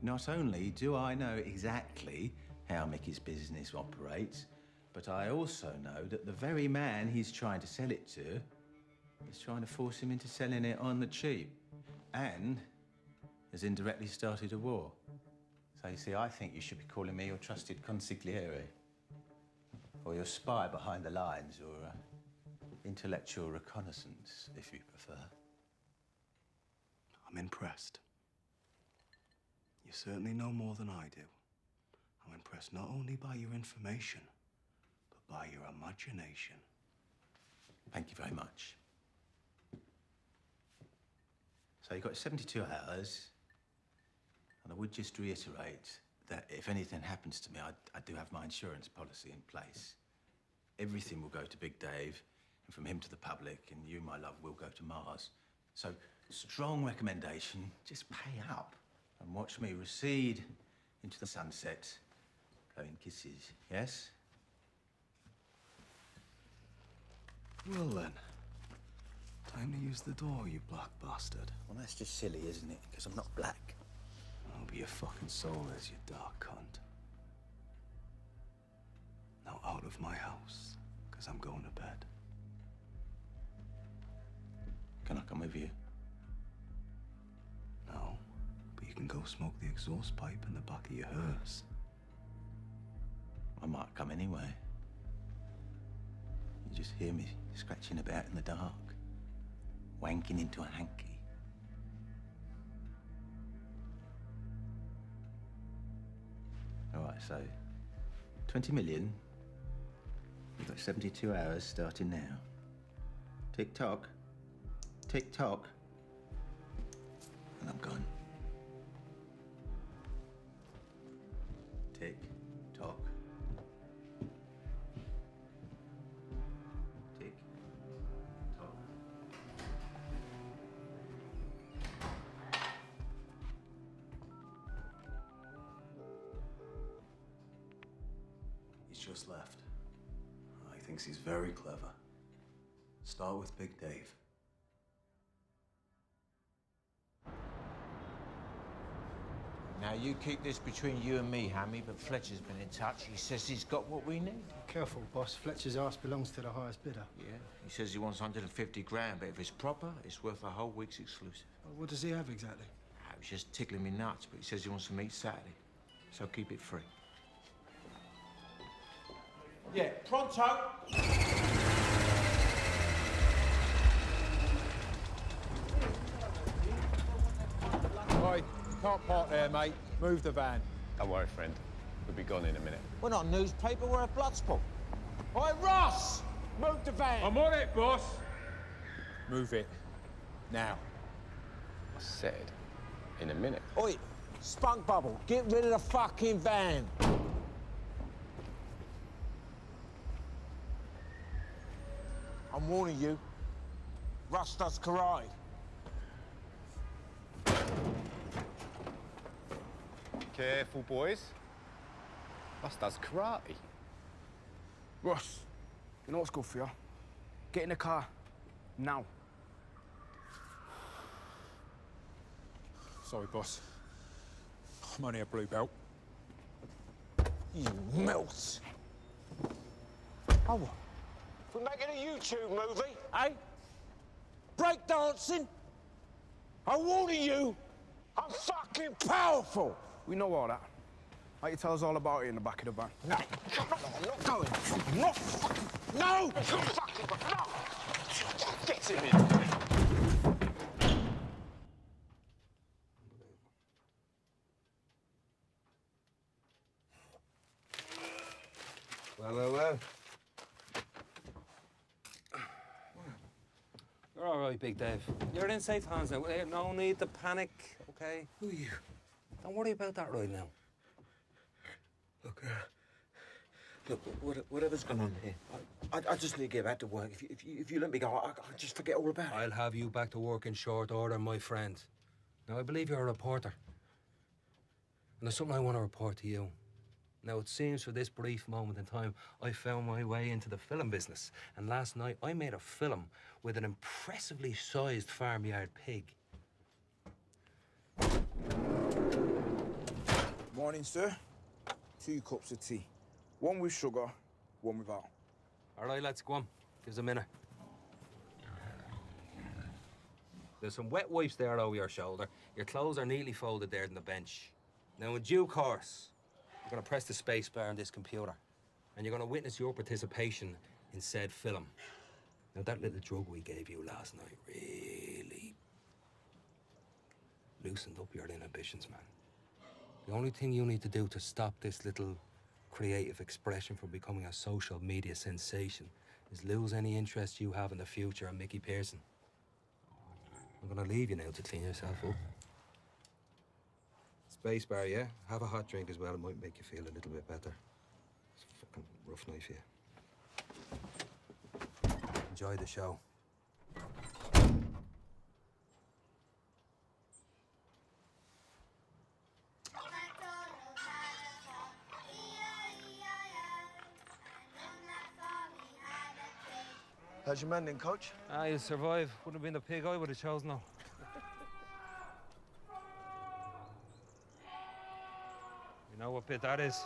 not only do I know exactly how Mickey's business operates, but I also know that the very man he's trying to sell it to is trying to force him into selling it on the cheap, and has indirectly started a war. So you see, I think you should be calling me your trusted consigliere, or your spy behind the lines, or intellectual reconnaissance, if you prefer. I'm impressed. You certainly know more than I do. I'm impressed not only by your information, but by your imagination. Thank you very much. So you've got 72 hours, and I would just reiterate that if anything happens to me, I do have my insurance policy in place. Everything will go to Big Dave, and from him to the public, and you, my love, will go to Mars. So, strong recommendation, just pay up and watch me recede into the sunset, blowing kisses, yes? Well then, time to use the door, you black bastard. Well, that's just silly, isn't it? Because I'm not black. I'll be your fucking soul is, you dark cunt. Now out of my house, because I'm going to bed. Can I come with you? No, but you can go smoke the exhaust pipe in the back of your hearse. I might come anyway. You just hear me scratching about in the dark, wanking into a hanky. All right, so 20 million. You've got 72 hours starting now. Tick tock. Tick tock. And I'm gone. Tick tock. Tick tock. He's just left. He thinks he's very clever. Start with Big Dave. Now, you keep this between you and me, Hammy, but Fletcher's been in touch. He says he's got what we need. Careful, boss. Fletcher's ass belongs to the highest bidder. Yeah, he says he wants 150 grand, but if it's proper, it's worth a whole week's exclusive. What does he have exactly? He was just tickling me nuts, but he says he wants to meet Saturday. So keep it free. Yeah, pronto! Oi, can't park there, mate. Move the van. Don't worry, friend. We'll be gone in a minute. We're not newspaper, we're a bloodsport. Oi, Ross! Move the van! I'm on it, boss. Move it. Now. I said, in a minute. Oi, Spunk Bubble, get rid of the fucking van. I'm warning you. Russ does karate. Careful, boys. Russ does karate. Ross, you know what's good for you? Get in the car. Now. Sorry, boss. I'm only a blue belt. You melt! Oh, we're making a YouTube movie, eh? Breakdancing? I'm warning you, I'm fucking powerful! We know all that. Why don't you tell us all about it in the back of the van? No, I'm not going. I'm not fucking... No! No! Get him in. Well. You're all right, Big Dave. You're in safe hands now. No need to panic, okay? Who are you? Don't worry about that right now. Look, whatever's going on here, I just need to get back to work. If you let me go, I'll just forget all about it. I'll have you back to work in short order, my friend. Now, I believe you're a reporter. And there's something I want to report to you. Now, it seems for this brief moment in time, I found my way into the film business. And last night, I made a film with an impressively sized farmyard pig. Morning, sir. 2 cups of tea. 1 with sugar, 1 without. All right, let's go on. Give us a minute. There's some wet wipes there over your shoulder. Your clothes are neatly folded there on the bench. Now, in due course, you're going to press the space bar on this computer, and you're going to witness your participation in said film. Now, that little drug we gave you last night really loosened up your inhibitions, man. The only thing you need to do to stop this little creative expression from becoming a social media sensation is lose any interest you have in the future in Mickey Pearson. I'm going to leave you now to clean yourself up. Space bar, yeah? Have a hot drink as well. It might make you feel a little bit better. It's a fucking rough night for you. Enjoy the show. How's your mending, Coach? You survive. Wouldn't have been the pig I would have chosen, though. You know what bit that is?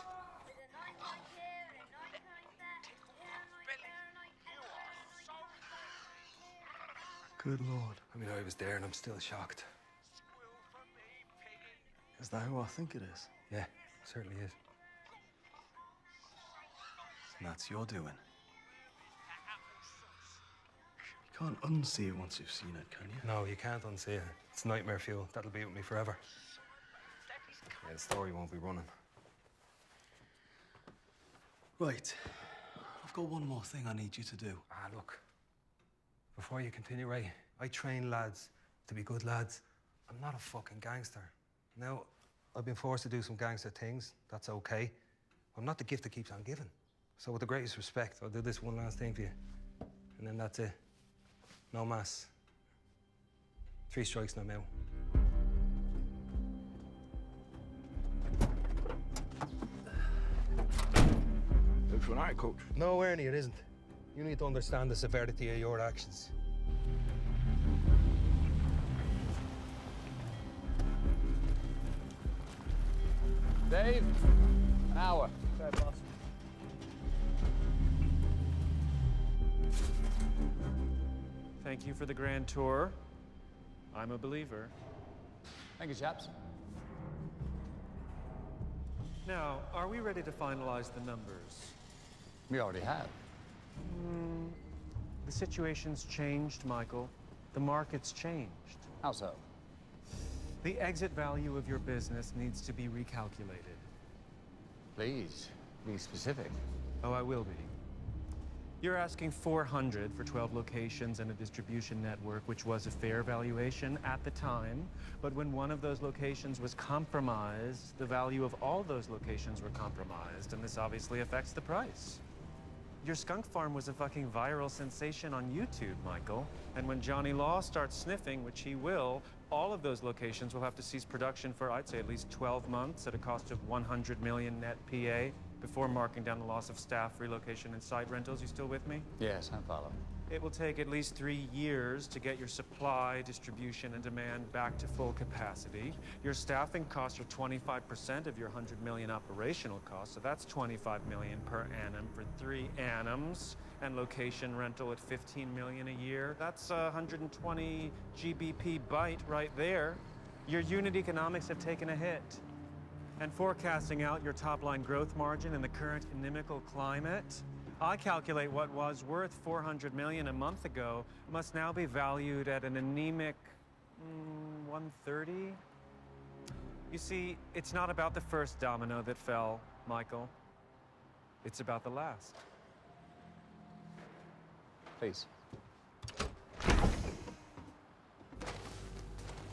Good Lord. I mean, I was there and I'm still shocked. Is that who I think it is? Yeah, certainly is. And that's your doing. You can't unsee it once you've seen it, can you? No, you can't unsee it. It's nightmare fuel. That'll be with me forever. Yeah, the story won't be running. Right. I've got one more thing I need you to do. Look. Before you continue, Ray, I train lads to be good lads. I'm not a fucking gangster. Now, I've been forced to do some gangster things. That's okay. I'm not the gift that keeps on giving. So with the greatest respect, I'll do this one last thing for you. And then that's it. No mas. 3 strikes, no out. Looks all right, Coach. No, Ernie, it isn't. You need to understand the severity of your actions. Dave, an hour. Sorry, boss. Thank you for the grand tour. I'm a believer. Thank you, chaps. Now, are we ready to finalize the numbers? We already have. The situation's changed, Michael. The market's changed. How so? The exit value of your business needs to be recalculated. Please, be specific. Oh, I will be. You're asking 400 for 12 locations and a distribution network, which was a fair valuation at the time. But when one of those locations was compromised, the value of all those locations were compromised, and this obviously affects the price. Your skunk farm was a fucking viral sensation on YouTube, Michael. And when Johnny Law starts sniffing, which he will, all of those locations will have to cease production for, I'd say, at least 12 months at a cost of 100 million net PA before marking down the loss of staff, relocation, and site rentals. You still with me? Yes, I follow. It will take at least 3 years to get your supply, distribution, and demand back to full capacity. Your staffing costs are 25% of your 100 million operational costs, so that's 25 million per annum for 3 annums, and location rental at 15 million a year. That's 120 GBP bite right there. Your unit economics have taken a hit. And forecasting out your top-line growth margin in the current inimical climate, I calculate what was worth 400 million a month ago must now be valued at an anemic 130. You see, it's not about the first domino that fell, Michael. It's about the last. Please.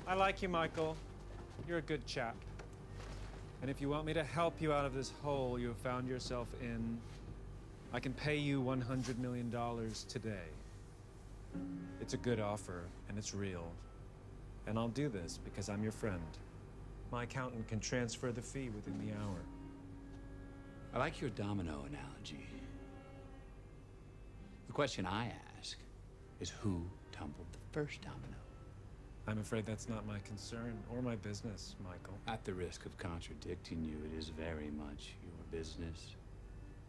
I like you, Michael. You're a good chap. And if you want me to help you out of this hole you have found yourself in, I can pay you $100 million today. It's a good offer, and it's real. And I'll do this because I'm your friend. My accountant can transfer the fee within the hour. I like your domino analogy. The question I ask is who tumbled the first domino? I'm afraid that's not my concern or my business, Michael. At the risk of contradicting you, it is very much your business.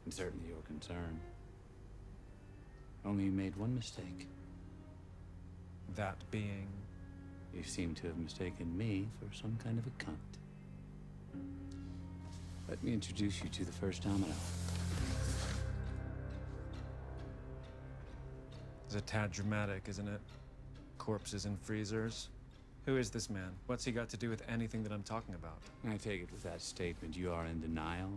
And certainly your concern. Only you made one mistake. That being? You seem to have mistaken me for some kind of a cunt. Let me introduce you to the first domino. It's a tad dramatic, isn't it? Corpses in freezers. Who is this man? What's he got to do with anything that I'm talking about? I take it with that statement you are in denial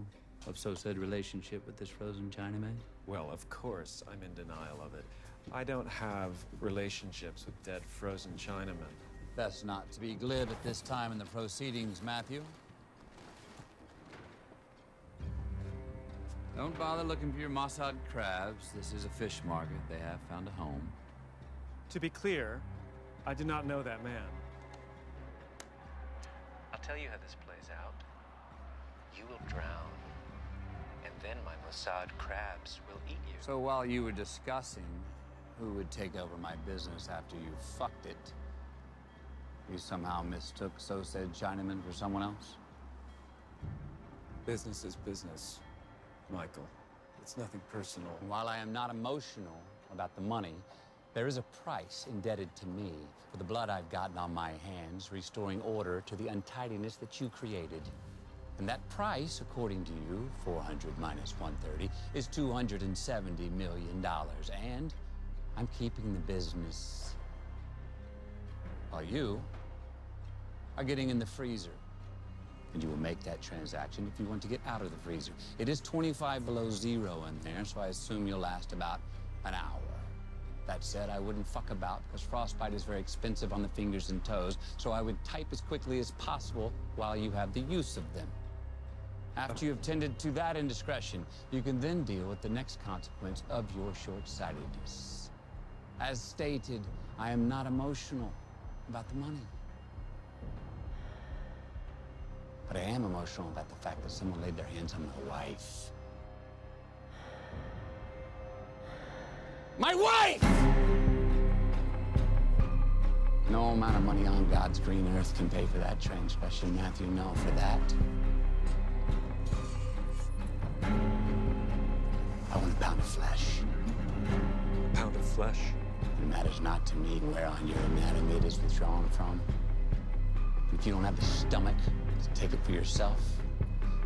of so said relationship with this frozen Chinaman? Well, of course I'm in denial of it. I don't have relationships with dead frozen Chinamen. Best not to be glib at this time in the proceedings, Matthew. Don't bother looking for your Mossad crabs. This is a fish market. They have found a home. To be clear, I do not know that man. I'll tell you how this plays out. You will drown, and then my Mossad crabs will eat you. So while you were discussing who would take over my business after you fucked it, you somehow mistook so said Chinaman for someone else? Business is business, Michael. It's nothing personal. While I am not emotional about the money, there is a price indebted to me for the blood I've gotten on my hands, restoring order to the untidiness that you created. And that price, according to you, 400 minus 130, is $270 million. And I'm keeping the business while you are getting in the freezer. And you will make that transaction if you want to get out of the freezer. It is 25 below zero in there, so I assume you'll last about an hour. That said, I wouldn't fuck about because frostbite is very expensive on the fingers and toes, so I would type as quickly as possible while you have the use of them. After you have tended to that indiscretion, you can then deal with the next consequence of your short-sightedness. As stated, I am not emotional about the money. But I am emotional about the fact that someone laid their hands on my wife. My wife! No amount of money on God's green earth can pay for that transgression, Matthew. No, for that. I want a pound of flesh. A pound of flesh? It matters not to me where on your anatomy it is withdrawn from. If you don't have the stomach to take it for yourself,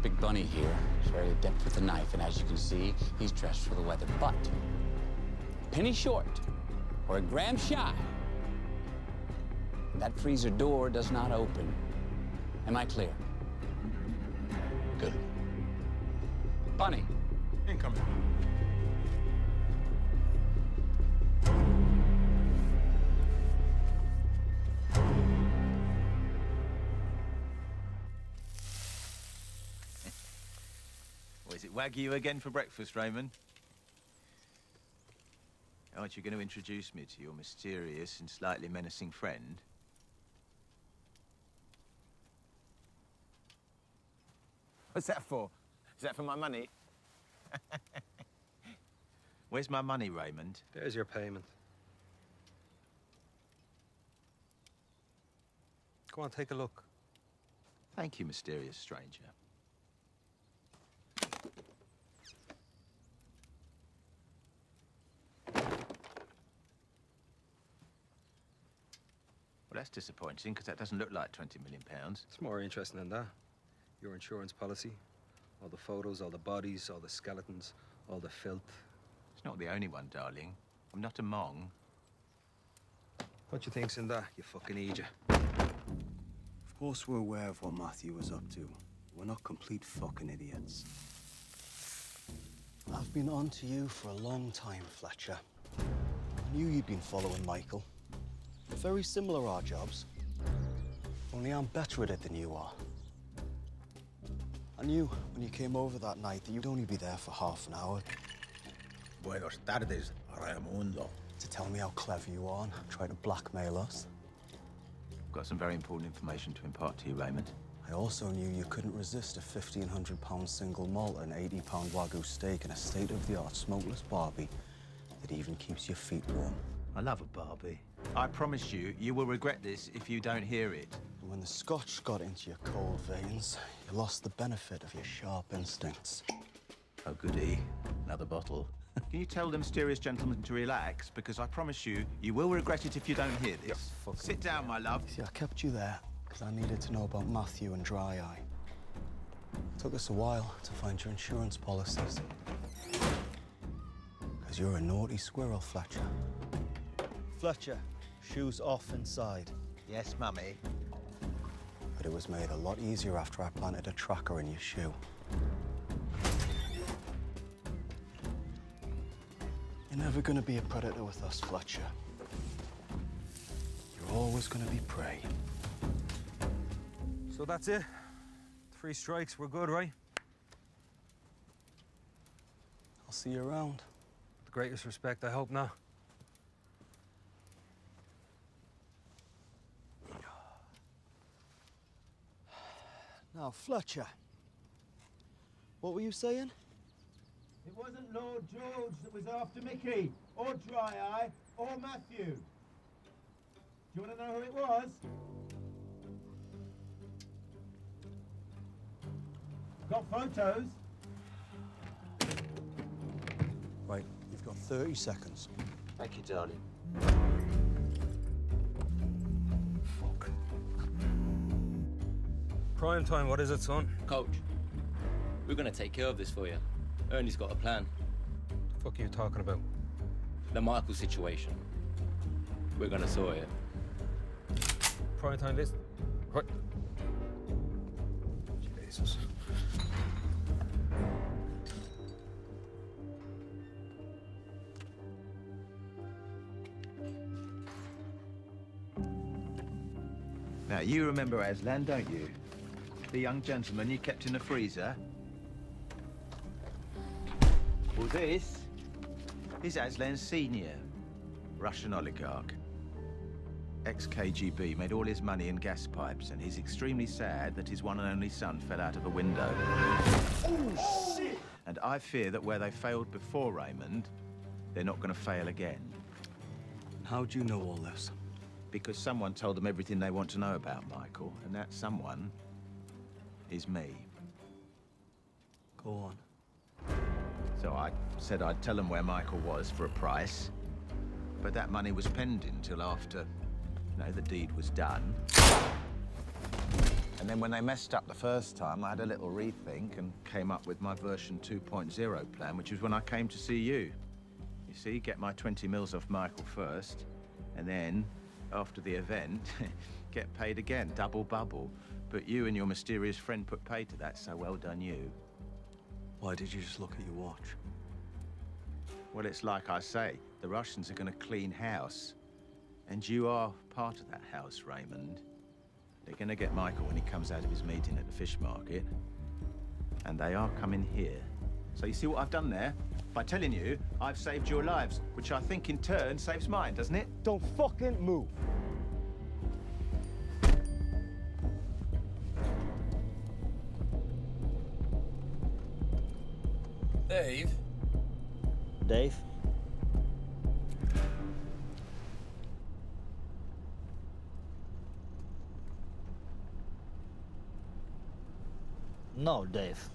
Big Bunny here is very adept with a knife, and as you can see, he's dressed for the weather. But penny short or a gram shy, and that freezer door does not open. Am I clear? Good. Bunny. Incoming. Is it Wagyu again for breakfast, Raymond? Aren't you going to introduce me to your mysterious and slightly menacing friend? What's that for? Is that for my money? Where's my money, Raymond? There's your payment. Go on, take a look. Thank you, mysterious stranger. Well, that's disappointing, because that doesn't look like £20 million. It's more interesting than that. Your insurance policy, all the photos, all the bodies, all the skeletons, all the filth. It's not the only one, darling. I'm not a mong. What you think's in that, you fucking idiot? Of course we're aware of what Matthew was up to. We're not complete fucking idiots. I've been on to you for a long time, Fletcher. I knew you'd been following Michael. Very similar, our jobs. Only I'm better at it than you are. I knew when you came over that night that you'd only be there for half an hour. Buenos tardes, Raimundo. To tell me how clever you are and try to blackmail us. I've got some very important information to impart to you, Raymond. I also knew you couldn't resist a £1,500 single malt and £80 Wagyu steak and a state-of-the-art smokeless Barbie that even keeps your feet warm. I love a Barbie. I promise you, you will regret this if you don't hear it. And when the scotch got into your cold veins, you lost the benefit of your sharp instincts. Oh, goody. Another bottle. Can you tell the mysterious gentleman to relax? Because I promise you, you will regret it if you don't hear this. Sit down, my love. See, I kept you there because I needed to know about Matthew and Dry Eye. It took us a while to find your insurance policies. Because you're a naughty squirrel, Fletcher. Fletcher, shoes off inside. Yes, Mummy. But it was made a lot easier after I planted a tracker in your shoe. You're never going to be a predator with us, Fletcher. You're always going to be prey. So that's it. 3 strikes, we're good, right? I'll see you around. With the greatest respect, I hope not. Now, Fletcher, what were you saying? It wasn't Lord George that was after Mickey, or Dry Eye, or Matthew. Do you want to know who it was? Got photos? Right, you've got 30 seconds. Thank you, darling. Fuck. Prime time, what is it, son? Coach, we're gonna take care of this for you. Ernie's got a plan. The fuck are you talking about? The Michael situation. We're gonna sort it. Prime time list. Right. Jesus. Now, you remember Aslan, don't you? The young gentleman you kept in the freezer? Well, this is Aslan Senior, Russian oligarch. Ex-KGB, made all his money in gas pipes, and he's extremely sad that his one and only son fell out of a window. Oh, shit! And I fear that where they failed before Raymond, they're not going to fail again. How do you know all this? Because someone told them everything they want to know about Michael, and that someone is me. Go on. So I said I'd tell them where Michael was for a price, but that money was pending till after, the deed was done. And then when they messed up the first time, I had a little rethink and came up with my version 2.0 plan, which was when I came to see you. You see, get my 20 mils off Michael first, and then, after the event, get paid again, double bubble. But you and your mysterious friend put paid to that, so well done you. Why did you just look at your watch? Well, it's like I say, the Russians are going to clean house. And you are part of that house, Raymond. They're going to get Michael when he comes out of his meeting at the fish market. And they are coming here. So you see what I've done there? By telling you, I've saved your lives, which I think in turn saves mine, doesn't it? Don't fucking move. Dave? Dave? No, Dave.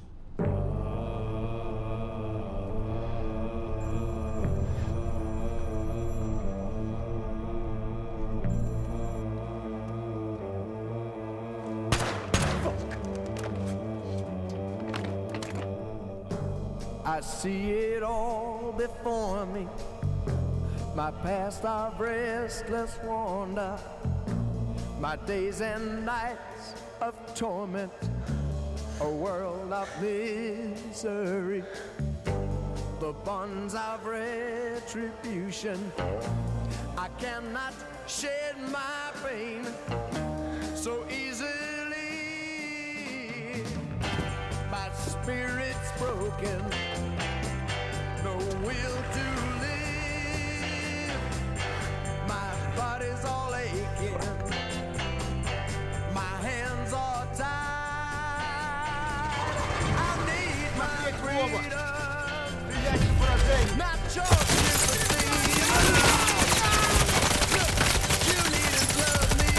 I see it all before me. My past of restless wander. My days and nights of torment. A world of misery. The bonds of retribution. I cannot shed my pain so easily. My spirit's broken. No will to live. My body's all aching. My hands are tied. I need my freedom. Not your sympathy. You needn't love me.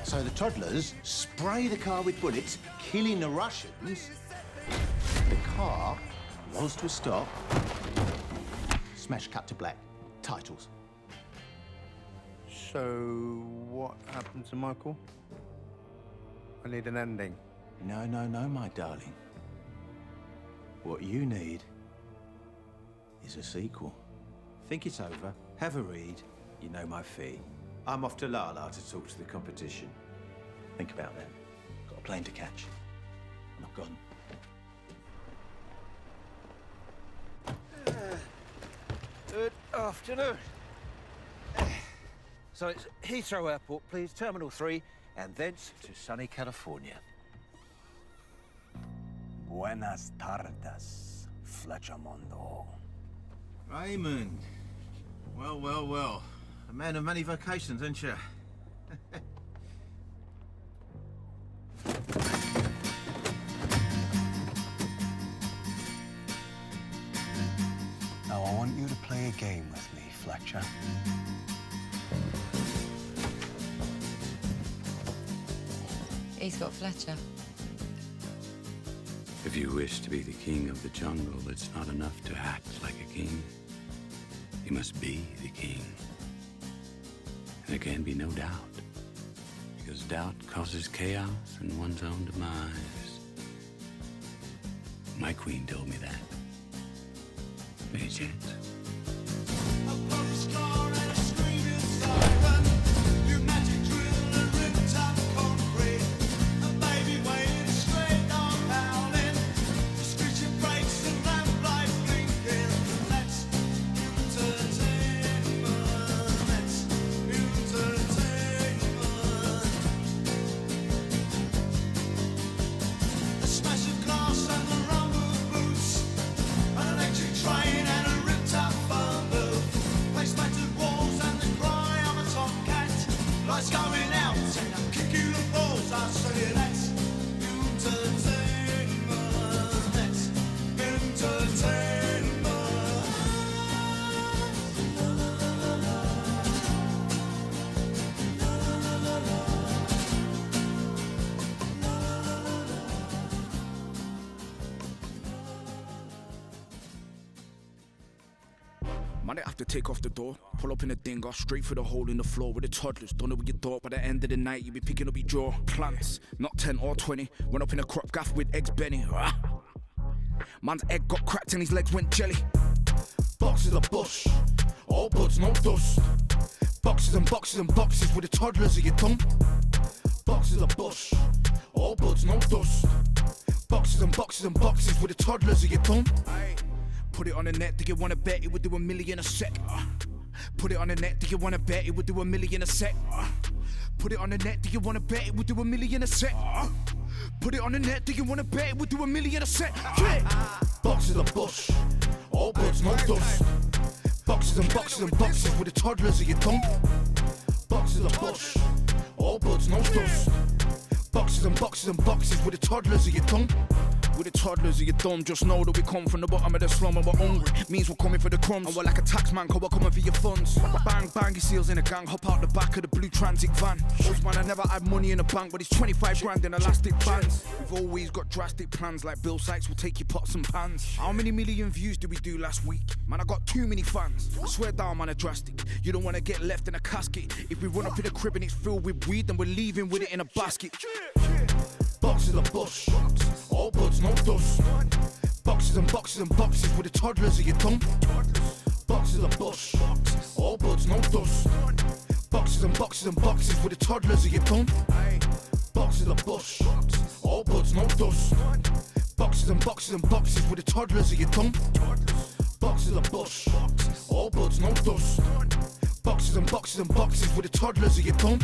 So the toddlers spray the car with bullets, killing the Russians. The car rolls to a stop. Smash cut to black. Titles. So, what happened to Michael? I need an ending. No, no, no, my darling. What you need is a sequel. Think it over, have a read. You know my fee. I'm off to Lala to talk to the competition. Think about that. Got a plane to catch. I'm not gone. Good afternoon. So it's Heathrow Airport, please, Terminal 3, and thence to sunny California. Buenas tardes, Fletchermondo. Raymond. Well, well, well. A man of many vocations, aren't you? Now, I want you to play a game with me, Fletcher. He's got Fletcher. If you wish to be the king of the jungle, it's not enough to act like a king. You must be the king. And there can be no doubt, because doubt causes chaos and one's own demise. My queen told me that. Any chance? Might have to take off the door, pull up in a dinger, straight for the hole in the floor with the toddlers. Don't know what you thought, by the end of the night, you be picking up your jaw. Plants, not 10 or 20, went up in a crop gaff with eggs Benny. Man's egg got cracked and his legs went jelly. Boxes of bush, all buds, no dust. Boxes and boxes and boxes with the toddlers, are you dumb? Boxes of bush, all buds, no dust. Boxes and boxes and boxes with the toddlers, are you dumb? Put it on the net, do you wanna bet it would do $1 million a sec? Put it on the net, do you wanna bet it would do $1 million a sec? Put it on the net, do you wanna bet it would do $1 million a sec? Put it on the net, do you wanna bet it would do $1 million a sec? Yeah. Boxes of bush, all buds, no dust. Boxes and boxes and boxes with the toddlers, are you dumb? Boxes of bush, all buds, no dust. Boxes and boxes and boxes with the toddlers, are you dumb? with the toddlers of your dumb. Just know that we come from the bottom of the slum and we're hungry. Means we're coming for the crumbs. And we're like a tax man, cause we're coming for your funds. Bang, bang, your seals in a gang. Hop out the back of the blue transit van. Man, I never had money in the bank, but it's 25 grand in elastic bands. We've always got drastic plans, like Bill Sykes will take your pots and pans. How many million views did we do last week? Man, I got too many fans. I swear down, man, are drastic. You don't want to get left in a casket. If we run up in the crib and it's filled with weed, then we're leaving with it in a basket. Boxes of bush, all buds, no dust. Boxes and boxes and boxes with the toddlers of your dumb. Boxes of bush, all buds, no dust. Boxes and boxes and boxes with the toddlers of your dumb. Boxes of bush, all buds, no dust. Boxes and boxes and boxes with the toddlers of your dumb. Boxes of bush, all buds, no dust. Boxes and boxes and boxes with the toddlers of your dumb.